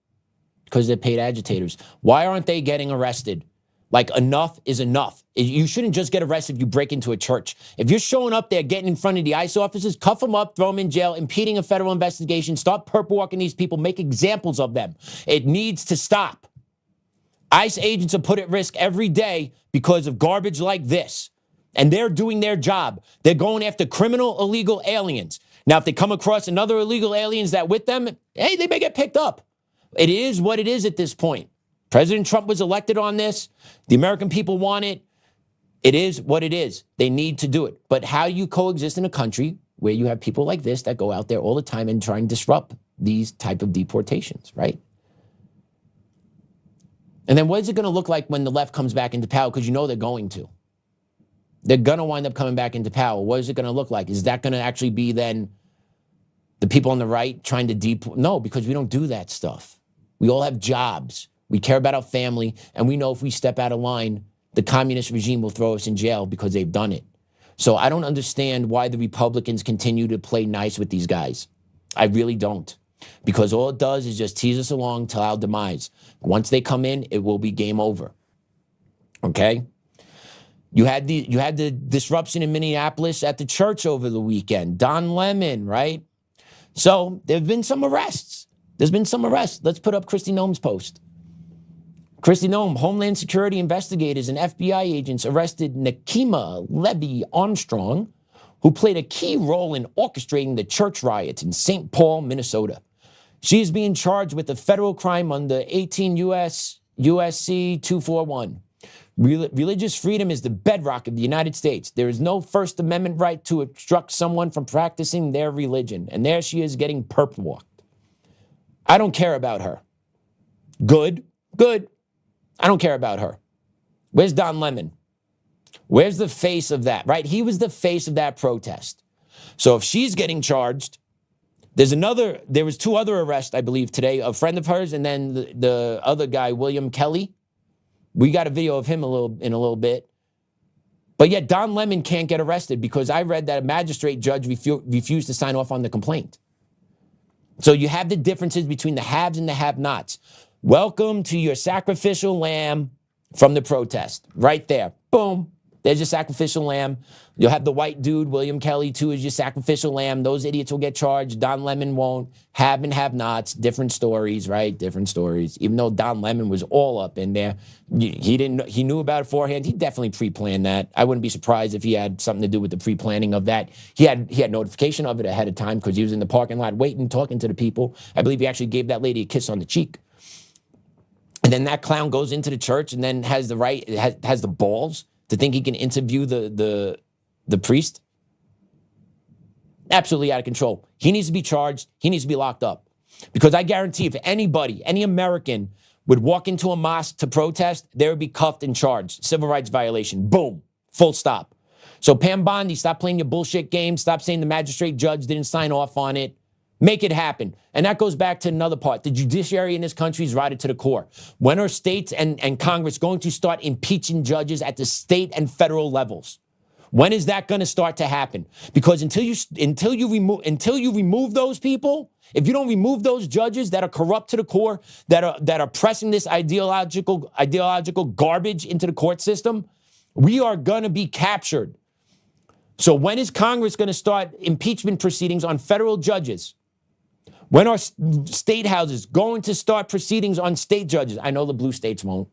Because they're paid agitators. Why aren't they getting arrested? Like, enough is enough. You shouldn't just get arrested if you break into a church. If you're showing up there, getting in front of the ICE officers, cuff them up, throw them in jail, impeding a federal investigation, start perp walking these people, make examples of them. It needs to stop. ICE agents are put at risk every day because of garbage like this. And they're doing their job. They're going after criminal illegal aliens. Now, if they come across another illegal aliens that with them, hey, they may get picked up. It is what it is at this point. President Trump was elected on this. The American people want it. It is what it is. They need to do it. But how you coexist in a country where you have people like this that go out there all the time and try and disrupt these type of deportations, right? And then what is it going to look like when the left comes back into power? Because you know they're going to. They're going to wind up coming back into power. What is it going to look like? Is that going to actually be then the people on the right trying to deport? No, because we don't do that stuff. We all have jobs. We care about our family, and we know if we step out of line, the communist regime will throw us in jail because they've done it. So I don't understand why the Republicans continue to play nice with these guys. I really don't. Because all it does is just tease us along till our demise. Once they come in, it will be game over. Okay? You had the disruption in Minneapolis at the church over the weekend. Don Lemon, right? So there have been some arrests. There's been some arrests. Let's put up Kristi Noem's post. Kristi Noem, Homeland Security investigators and FBI agents arrested Nakima Levy Armstrong, who played a key role in orchestrating the church riots in St. Paul, Minnesota. She is being charged with a federal crime under 18 USC 241. Religious freedom is the bedrock of the United States. There is no First Amendment right to obstruct someone from practicing their religion. And there she is getting perp walked. I don't care about her. Good. I don't care about her. Where's Don Lemon? Where's the face of that, right? He was the face of that protest. So if she's getting charged, there was 2 other arrests, I believe, today, a friend of hers, and then the other guy, William Kelly. We got a video of him in a little bit. But yet Don Lemon can't get arrested because I read that a magistrate judge refused to sign off on the complaint. So you have the differences between the haves and the have-nots. Welcome to your sacrificial lamb from the protest. Right there. Boom. There's your sacrificial lamb. You'll have the white dude, William Kelly, too, as your sacrificial lamb. Those idiots will get charged. Don Lemon won't. Have and have-nots. Different stories, right? Different stories. Even though Don Lemon was all up in there, he knew about it beforehand. He definitely pre-planned that. I wouldn't be surprised if he had something to do with the pre-planning of that. He had notification of it ahead of time because he was in the parking lot waiting, talking to the people. I believe he actually gave that lady a kiss on the cheek. And then that clown goes into the church and then has the balls to think he can interview the priest. Absolutely out of control. He needs to be charged. He needs to be locked up. Because I guarantee if anybody, any American would walk into a mosque to protest, they would be cuffed and charged. Civil rights violation. Boom. Full stop. So Pam Bondi, stop playing your bullshit game. Stop saying the magistrate judge didn't sign off on it. Make it happen. And that goes back to another part. The judiciary in this country is rotted to the core. When are states and Congress going to start impeaching judges at the state and federal levels? When is that going to start to happen? Because until you remove those people, if you don't remove those judges that are corrupt to the core, that are pressing this ideological garbage into the court system, we are going to be captured. So when is Congress going to start impeachment proceedings on federal judges? When are state houses going to start proceedings on state judges? I know the blue states won't,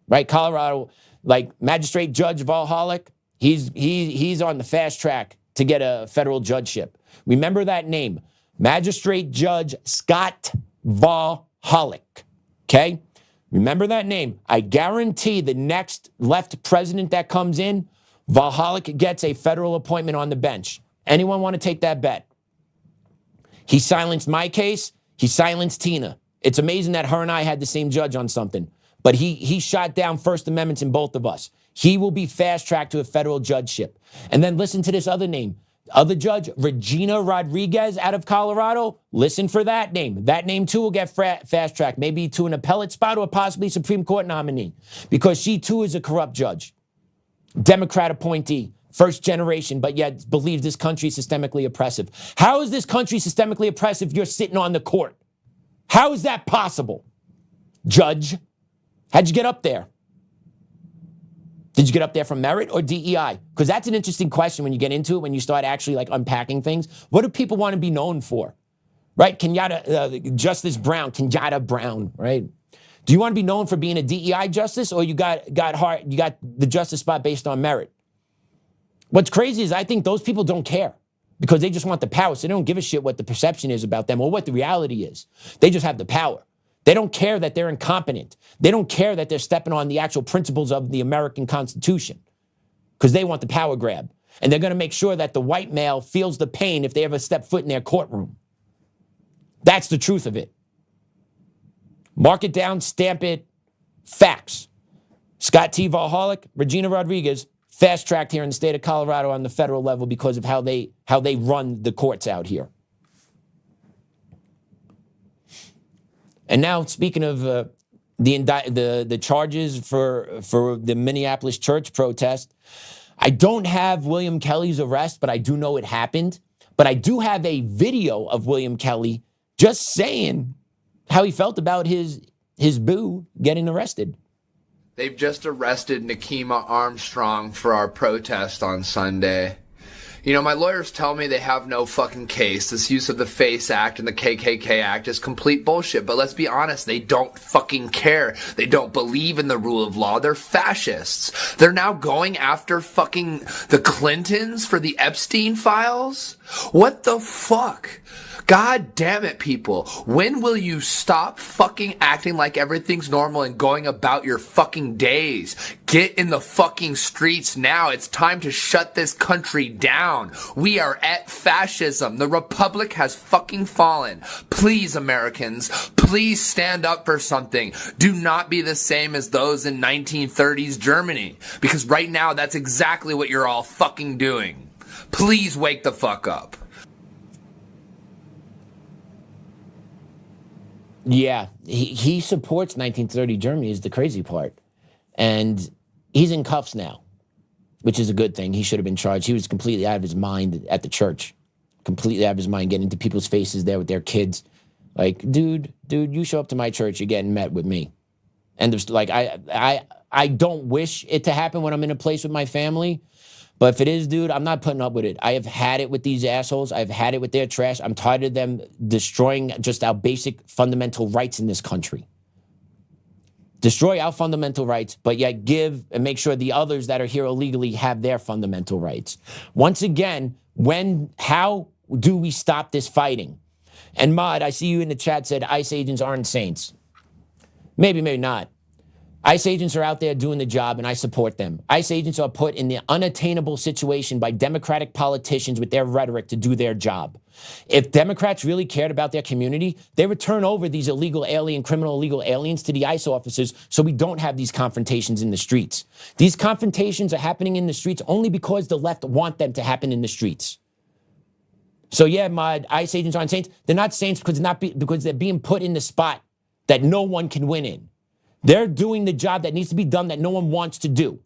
right? Colorado, like Magistrate Judge Valholic, he's on the fast track to get a federal judgeship. Remember that name, Magistrate Judge Scott Valholic, okay? Remember that name. I guarantee the next left president that comes in, Valholic gets a federal appointment on the bench. Anyone want to take that bet? He silenced my case. He silenced Tina. It's amazing that her and I had the same judge on something. But he shot down First Amendments in both of us. He will be fast-tracked to a federal judgeship. And then listen to this other name. Other judge, Regina Rodriguez out of Colorado. Listen for that name. That name, too, will get fast-tracked. Maybe to an appellate spot or possibly Supreme Court nominee. Because she, too, is a corrupt judge. Democrat appointee. First generation, but yet believes this country is systemically oppressive. How is this country systemically oppressive if you're sitting on the court? How is that possible? Judge, how'd you get up there? Did you get up there from merit or DEI? Because that's an interesting question when you get into it, when you start actually like unpacking things. What do people want to be known for? Right? Justice Brown, Kenyatta Brown, right? Do you want to be known for being a DEI justice or you got the justice spot based on merit? What's crazy is I think those people don't care because they just want the power. So they don't give a shit what the perception is about them or what the reality is. They just have the power. They don't care that they're incompetent. They don't care that they're stepping on the actual principles of the American Constitution because they want the power grab. And they're going to make sure that the white male feels the pain if they ever step foot in their courtroom. That's the truth of it. Mark it down, stamp it, facts. Scott T. Valholic, Regina Rodriguez, fast-tracked here in the state of Colorado on the federal level because of how they run the courts out here. And now, speaking of the charges for the Minneapolis church protest, I don't have William Kelly's arrest, but I do know it happened. But I do have a video of William Kelly just saying how he felt about his boo getting arrested.
They've just arrested Nakima Armstrong for our protest on Sunday. You know, my lawyers tell me they have no fucking case. This use of the FACE Act and the KKK Act is complete bullshit. But let's be honest, they don't fucking care. They don't believe in the rule of law. They're fascists. They're now going after fucking the Clintons for the Epstein files? What the fuck? God damn it, people. When will you stop fucking acting like everything's normal and going about your fucking days? Get in the fucking streets now. It's time to shut this country down. We are at fascism. The republic has fucking fallen. Please, Americans, please stand up for something. Do not be the same as those in 1930s Germany. Because right now, that's exactly what you're all fucking doing. Please wake the fuck up.
Yeah, he supports 1930 Germany is the crazy part. And he's in cuffs now, which is a good thing. He should have been charged. He was completely out of his mind at the church. Completely out of his mind, getting into people's faces there with their kids. Like, dude, you show up to my church, you're getting met with me. And there's like, I don't wish it to happen when I'm in a place with my family. But if it is, dude, I'm not putting up with it. I have had it with these assholes. I've had it with their trash. I'm tired of them destroying just our basic fundamental rights in this country. Destroy our fundamental rights, but yet give and make sure the others that are here illegally have their fundamental rights. Once again, how do we stop this fighting? And Maud, I see you in the chat said ICE agents aren't saints. Maybe, maybe not. ICE agents are out there doing the job, and I support them. ICE agents are put in the unattainable situation by Democratic politicians with their rhetoric to do their job. If Democrats really cared about their community, they would turn over these criminal illegal aliens to the ICE officers so we don't have these confrontations in the streets. These confrontations are happening in the streets only because the left want them to happen in the streets. So yeah, my ICE agents aren't saints. They're not saints because they're being put in the spot that no one can win in. They're doing the job that needs to be done that no one wants to do.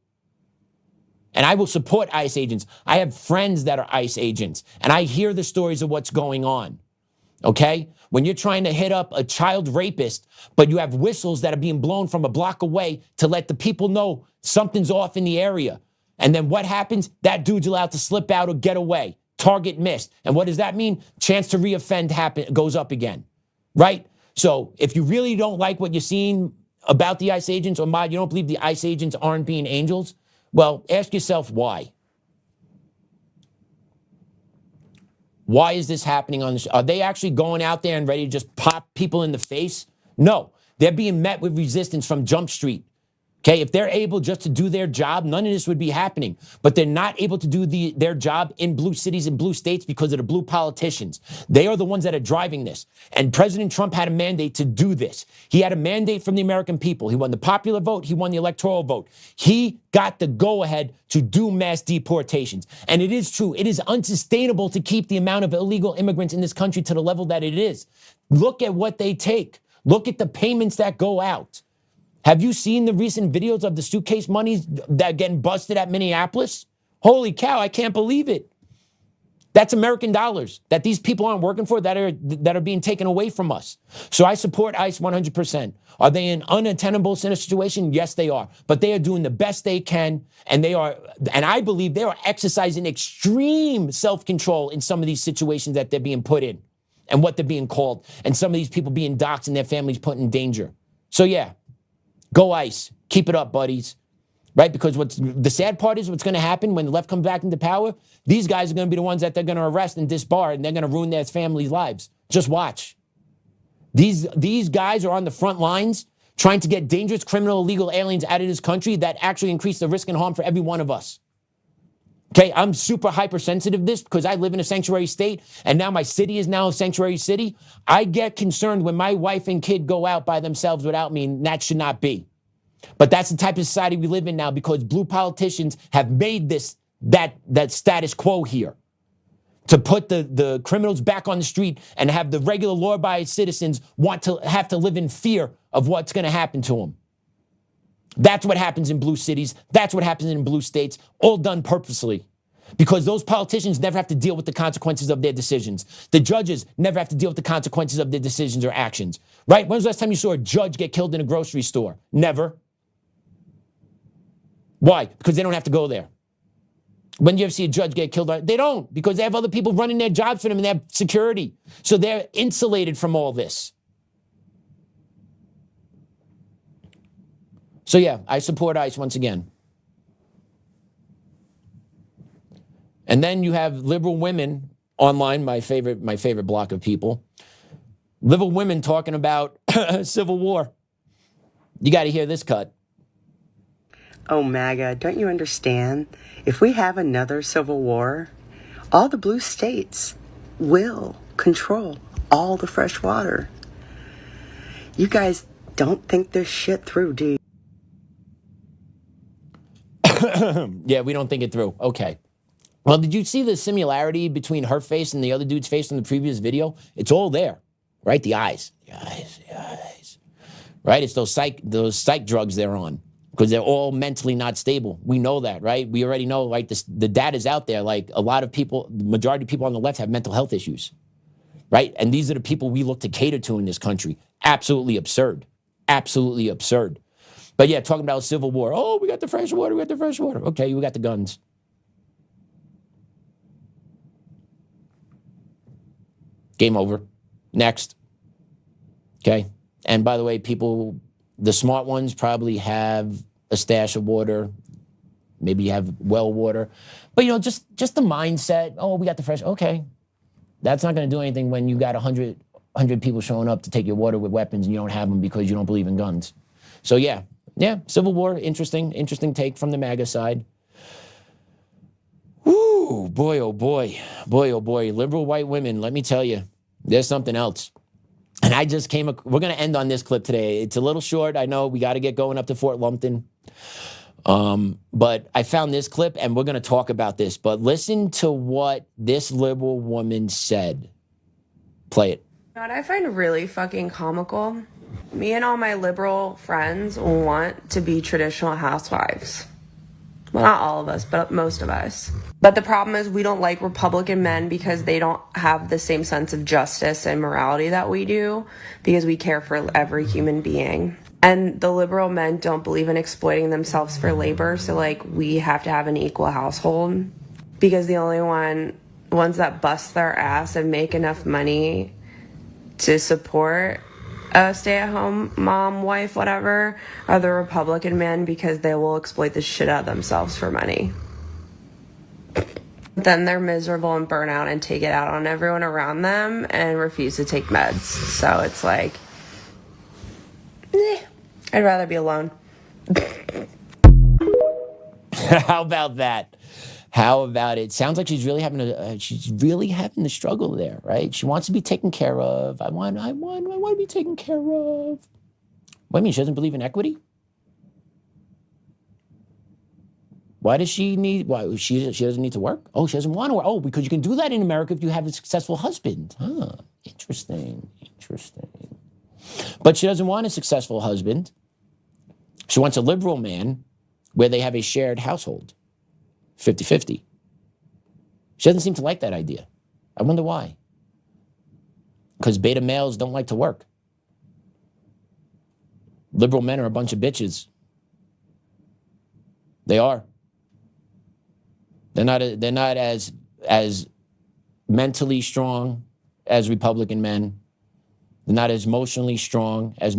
And I will support ICE agents. I have friends that are ICE agents, and I hear the stories of what's going on, okay? When you're trying to hit up a child rapist, but you have whistles that are being blown from a block away to let the people know something's off in the area. And then what happens? That dude's allowed to slip out or get away. Target missed. And what does that mean? Chance to reoffend goes up again, right? So if you really don't like what you're seeing about the ICE agents, or Mod, you don't believe the ICE agents aren't being angels, well, ask yourself why. Why is this happening on this? Are they actually going out there and ready to just pop people in the face? No, they're being met with resistance from Jump Street. Okay, if they're able just to do their job, none of this would be happening. But they're not able to do their job in blue cities and blue states because of the blue politicians. They are the ones that are driving this. And President Trump had a mandate to do this. He had a mandate from the American people. He won the popular vote. He won the electoral vote. He got the go-ahead to do mass deportations. And it is true. It is unsustainable to keep the amount of illegal immigrants in this country to the level that it is. Look at what they take. Look at the payments that go out. Have you seen the recent videos of the suitcase monies that are getting busted at Minneapolis? Holy cow, I can't believe it. That's American dollars that these people aren't working for that are being taken away from us. So I support ICE 100%. Are they in unattainable situation? Yes, they are. But they are doing the best they can, and I believe they are exercising extreme self-control in some of these situations that they're being put in and what they're being called, and some of these people being doxxed and their families put in danger. So yeah. Go ICE. Keep it up, buddies. Right? Because the sad part is what's going to happen when the left comes back into power, these guys are going to be the ones that they're going to arrest and disbar, and they're going to ruin their families' lives. Just watch. These guys are on the front lines trying to get dangerous criminal illegal aliens out of this country that actually increase the risk and harm for every one of us. Okay, I'm super hypersensitive to this because I live in a sanctuary state, and now my city is now a sanctuary city. I get concerned when my wife and kid go out by themselves without me, and that should not be. But that's the type of society we live in now because blue politicians have made that status quo here to put the criminals back on the street and have the regular law-abiding citizens have to live in fear of what's going to happen to them. That's what happens in blue cities. That's what happens in blue states, all done purposely. Because those politicians never have to deal with the consequences of their decisions. The judges never have to deal with the consequences of their decisions or actions. Right? When was the last time you saw a judge get killed in a grocery store? Never. Why? Because they don't have to go there. When do you ever see a judge get killed? They don't, because they have other people running their jobs for them and they have security. So they're insulated from all this. So yeah, I support ICE once again. And then you have liberal women online, my favorite block of people. Liberal women talking about civil war. You got to hear this cut.
Oh, MAGA, don't you understand? If we have another civil war, all the blue states will control all the fresh water. You guys don't think this shit through, do you?
Yeah, we don't think it through. Okay. Well, did you see the similarity between her face and the other dude's face in the previous video? It's all there, right? The eyes. Right? It's those psych drugs they're on, because they're all mentally not stable. We know that, right? We already know, like, the data's out there. Like, a lot of people, the majority of people on the left have mental health issues, right? And these are the people we look to cater to in this country. Absolutely absurd. Absolutely absurd. But yeah, talking about civil war. Oh, we got the fresh water, we got the fresh water. Okay, we got the guns. Game over. Next. Okay. And by the way, people, the smart ones probably have a stash of water. Maybe you have well water. But, you know, just the mindset, oh, we got the fresh, okay. That's not going to do anything when you got 100 people showing up to take your water with weapons and you don't have them because you don't believe in guns. So, yeah, civil war, interesting take from the MAGA side. Woo, boy, oh boy. Liberal white women, let me tell you, there's something else. And I just we're going to end on this clip today. It's a little short. I know we got to get going up to Fort Lupton. But I found this clip and we're going to talk about this. But listen to what this liberal woman said. Play it.
What I find really fucking comical, me and all my liberal friends want to be traditional housewives. Well, not all of us, but most of us. But the problem is we don't like Republican men because they don't have the same sense of justice and morality that we do, because we care for every human being. And the liberal men don't believe in exploiting themselves for labor, so like we have to have an equal household, because the only ones that bust their ass and make enough money to support a stay-at-home mom, wife, whatever, are the Republican men, because they will exploit the shit out of themselves for money. Then they're miserable and burn out and take it out on everyone around them and refuse to take meds. So it's like, I'd rather be alone.
How about that? How about it? Sounds like she's really having the struggle there, right? She wants to be taken care of. I want to be taken care of. What do you mean? She doesn't believe in equity? Why does she need? Why she doesn't need to work? Oh, she doesn't want to work. Oh, because you can do that in America if you have a successful husband. Huh? Interesting. But she doesn't want a successful husband. She wants a liberal man where they have a shared household. 50-50. She doesn't seem to like that idea. I wonder why. Because beta males don't like to work. Liberal men are a bunch of bitches. They are. They're not as mentally strong as Republican men. They're not as emotionally strong as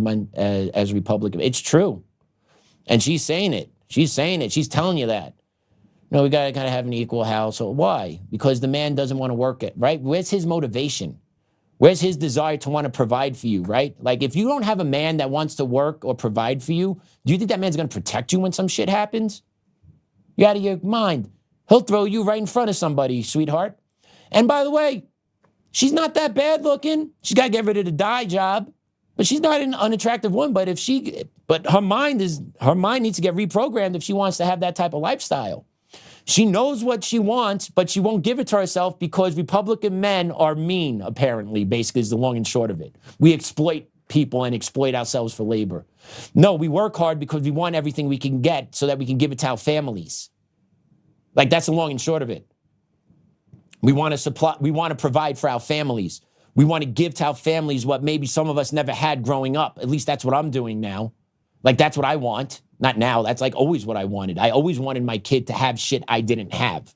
Republican. It's true. And she's saying it. She's telling you that. No, we got to kind of have an equal household. Why? Because the man doesn't want to work it, right? Where's his motivation? Where's his desire to want to provide for you, right? Like, if you don't have a man that wants to work or provide for you, do you think that man's going to protect you when some shit happens? You're out of your mind. He'll throw you right in front of somebody, sweetheart. And by the way, she's not that bad looking. She's got to get rid of the dye job. But she's not an unattractive woman. But her mind needs to get reprogrammed if she wants to have that type of lifestyle. She knows what she wants, but she won't give it to herself because Republican men are mean, apparently, basically is the long and short of it. We exploit people and exploit ourselves for labor. No, we work hard because we want everything we can get so that we can give it to our families. Like, that's the long and short of it. We want to provide for our families. We want to give to our families what maybe some of us never had growing up. At least that's what I'm doing now. Like, that's what I want. Not now. That's like always what I wanted. I always wanted my kid to have shit I didn't have.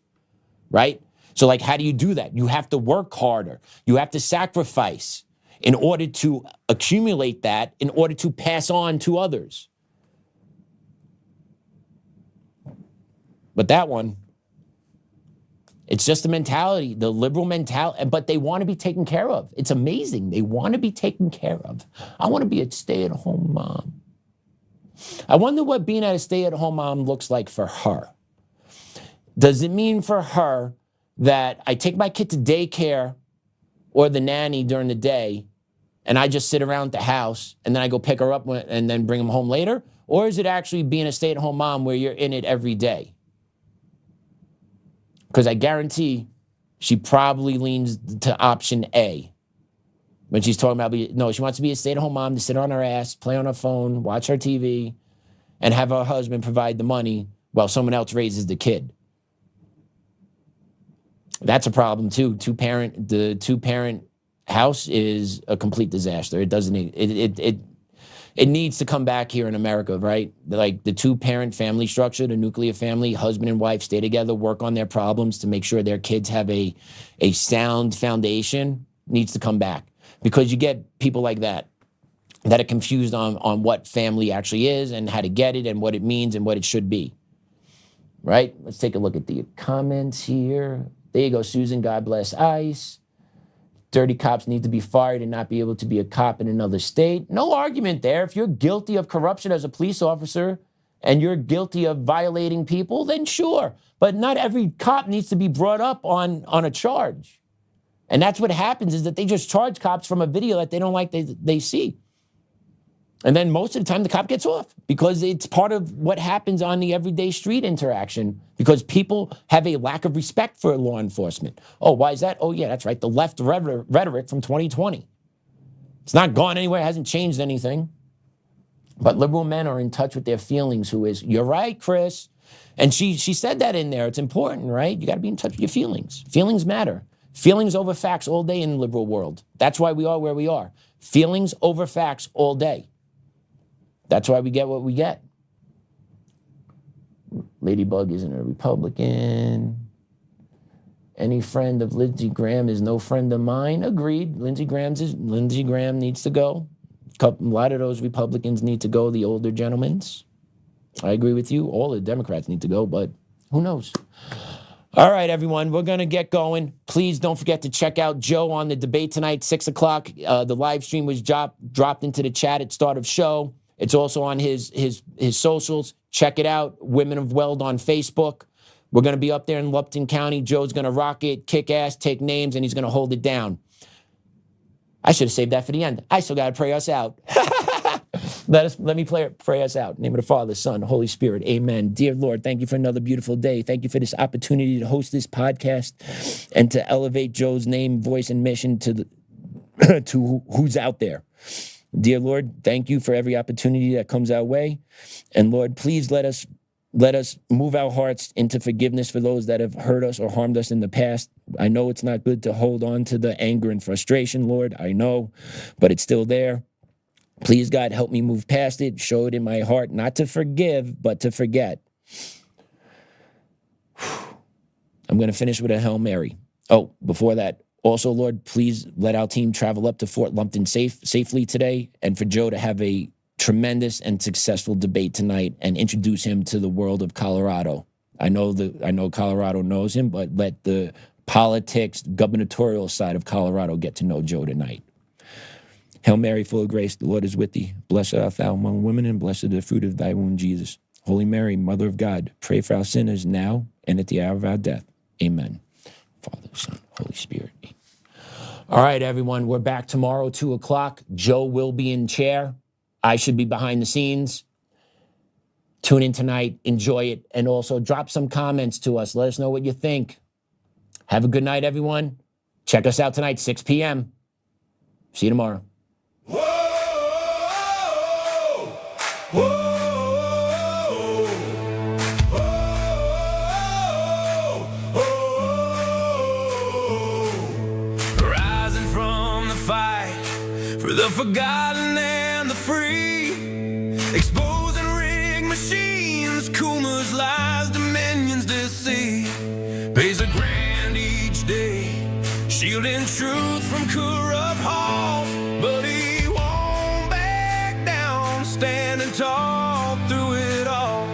right? So like, how do you do that? You have to work harder. You have to sacrifice in order to accumulate that, in order to pass on to others. But that one, it's just the mentality, the liberal mentality, but they want to be taken care of. It's amazing. They want to be taken care of. I want to be a stay-at-home mom. I wonder what being a stay-at-home mom looks like for her. Does it mean for her that I take my kid to daycare or the nanny during the day and I just sit around the house and then I go pick her up and then bring them home later? Or is it actually being a stay-at-home mom where you're in it every day? Because I guarantee she probably leans to option A when she's talking about, no, she wants to be a stay-at-home mom to sit on her ass, play on her phone, watch her TV, and have her husband provide the money while someone else raises the kid. That's a problem too. The two-parent house is a complete disaster. It doesn't need, it needs to come back here in America, right? Like the two-parent family structure, the nuclear family, husband and wife stay together, work on their problems to make sure their kids have a sound foundation, needs to come back. Because you get people like that are confused on what family actually is and how to get it and what it means and what it should be, right? Let's take a look at the comments here. There you go, Susan, God bless ICE. Dirty cops need to be fired and not be able to be a cop in another state. No argument there. If you're guilty of corruption as a police officer and you're guilty of violating people, then sure. But not every cop needs to be brought up on a charge. And that's what happens, is that they just charge cops from a video that they don't like they see. And then most of the time the cop gets off because it's part of what happens on the everyday street interaction, because people have a lack of respect for law enforcement. Oh, why is that? Oh, yeah, that's right. The left rhetoric from 2020. It's not gone anywhere. It hasn't changed anything. But liberal men are in touch with their feelings, who is, you're right, Chris. And she said that in there. It's important, right? You got to be in touch with your feelings. Feelings matter. Feelings over facts all day in the liberal world. That's why we are where we are. Feelings over facts all day. That's why we get what we get. Ladybug isn't a Republican. Any friend of Lindsey Graham is no friend of mine. Agreed. Lindsey Graham needs to go. A lot of those Republicans need to go, the older gentlemen. I agree with you. All the Democrats need to go, but who knows? All right, everyone, we're going to get going. Please don't forget to check out Joe on the debate tonight, 6 o'clock. The live stream was dropped into the chat at start of show. It's also on his socials. Check it out. Women of Weld on Facebook. We're going to be up there in Lupton County. Joe's going to rock it, kick ass, take names, and he's going to hold it down. I should have saved that for the end. I still got to pray us out. Let me pray us out. In the name of the Father, Son, Holy Spirit. Amen. Dear Lord, thank you for another beautiful day. Thank you for this opportunity to host this podcast and to elevate Joe's name, voice, and mission to who's out there. Dear Lord, thank you for every opportunity that comes our way. And Lord, please let us move our hearts into forgiveness for those that have hurt us or harmed us in the past. I know it's not good to hold on to the anger and frustration, Lord. I know, but it's still there. Please, God, help me move past it. Show it in my heart, not to forgive, but to forget. I'm going to finish with a Hail Mary. Oh, before that, also, Lord, please let our team travel up to Fort Lupton safely today, and for Joe to have a tremendous and successful debate tonight and introduce him to the world of Colorado. I know Colorado knows him, but let the politics, gubernatorial side of Colorado get to know Joe tonight. Hail Mary, full of grace, the Lord is with thee. Blessed art thou among women, and blessed is the fruit of thy womb, Jesus. Holy Mary, Mother of God, pray for our sinners now and at the hour of our death. Amen. Father, Son, Holy Spirit. All right, everyone, we're back tomorrow, 2 o'clock. Joe will be in chair. I should be behind the scenes. Tune in tonight, enjoy it, and also drop some comments to us. Let us know what you think. Have a good night, everyone. Check us out tonight, 6 p.m. See you tomorrow.
Rising from the fight for the forgotten and the free, exposing rigged machines, Coomers, lies, dominions deceit, pays a grand Shielding truth from corrupt halls, but he won't back down, standing tall through it all.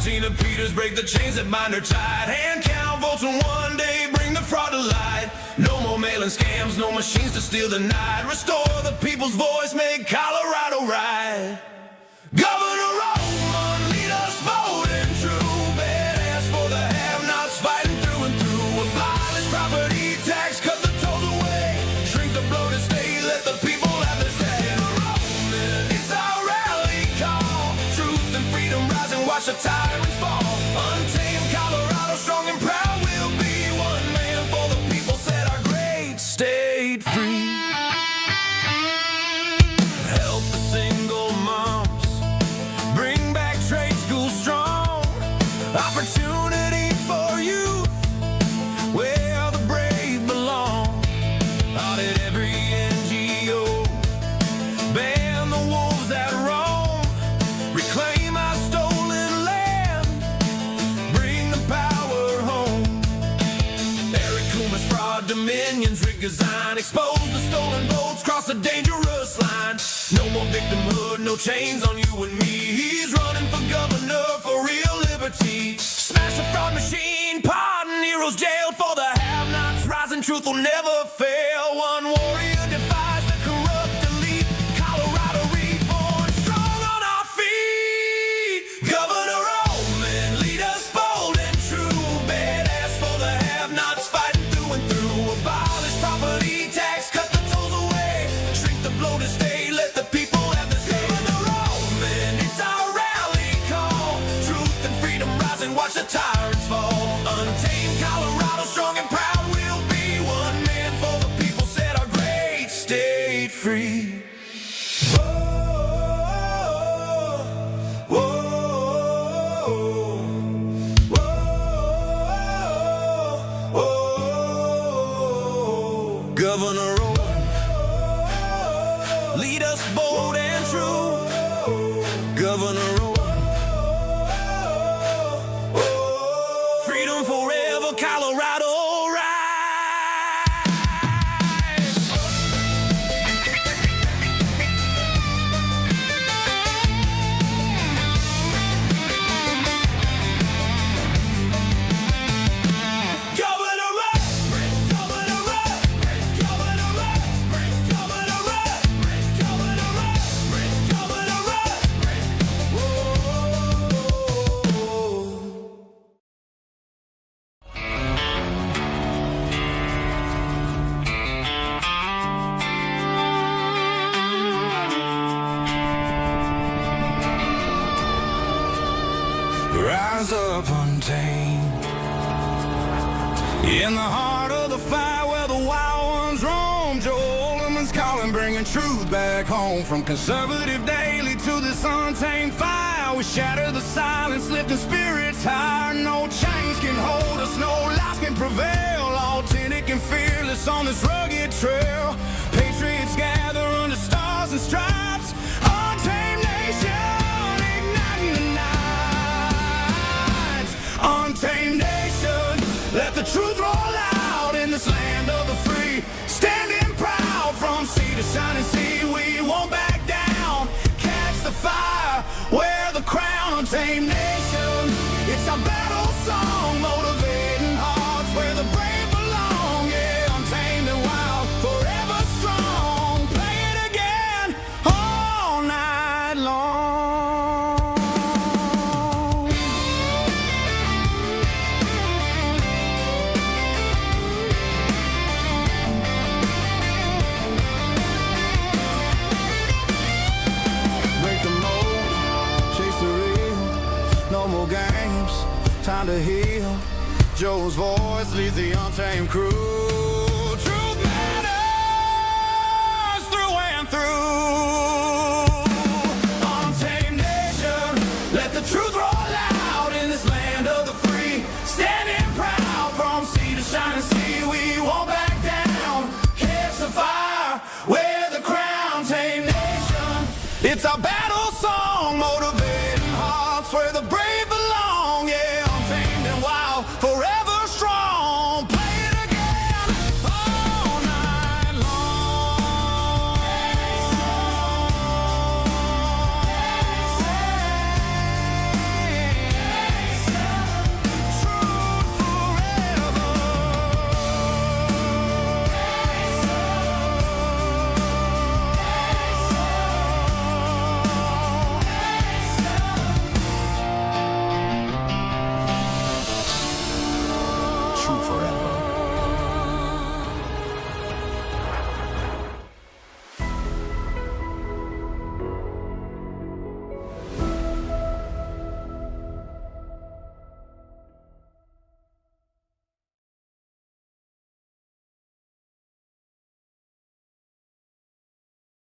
Tina Peters break the chains that bind her tight. Hand count votes and one day bring the fraud to light. No more mailing scams, no machines to steal the night. Restore the people's voice, make Colorado right. Governor Oltmann, lead us bold and true. Badass for the have-nots, fighting through and through. Abolish property tax, cut the tolls away. Shrink the bloated state, let the people have their say. Enrollment, it's our rally call. Truth and freedom rise and watch the tyrants fall. Untamed Colorado, strong and proud, we'll be one man for the people, set our great state free. Help the single moms, bring back trade school strong. Opportunity for youth, where the brave belong. Audit every NGO, ban the wolves that roam. Reclaim our stolen land, bring the power home. Eric Coomer's fraud dominions, rig design, expose the stolen votes, cross the dangerous line. No more victimhood, no chains on you and me. He's running for governor for real liberty. Smash the fraud machine, pardon heroes jailed. For the have-nots, rising truth will never fail. One warrior defies the corrupt elite. Colorado reborn, strong on our feet. Governor Oltmann, lead us bold and true. Badass for the have-nots, fighting through and through. Abolish property tax, cut the tolls away. Shrink the bloated state, let the people have the say. Governor Oltmann, it's our rally call. Truth and freedom rise and watch the tyrants fall. Untamed Colorado, strong and proud, we'll be one man for the people, set our great state free. Whoa, whoa, whoa, whoa. Governor Oltmann, lead us bold and true. Governor Oltmann, freedom forever, Colorado rise. Governor Oltmann, Governor Oltmann, Governor Oltmann, Governor Oltmann, Governor Oltmann, Governor Oltmann. Whoa. Rise up untamed, in the heart of the fight where the wild ones roam. Joe Oltmann's calling, bringing truth back home. From conservative daily to this untamed fire, we shatter the silence, lifting spirits higher. No chains can hold us, no lies can prevail. Authentic and fearless on this rugged trail. Patriots gather under stars and stripes. Untamed nation, igniting the night. Untamed nation, let the truth roll out in this land of the free. Standing proud from sea to shining sea, we won't back down. Catch the fire, wear the crown. Untamed nation, it's our battle song, motivating hearts where the brave belong. Yeah, untamed and wild, forever strong. Play it again all night long. Break the mold, chase the real. No more games, time to heal. Joe's voice leads the untamed crew. Truth matters through and through.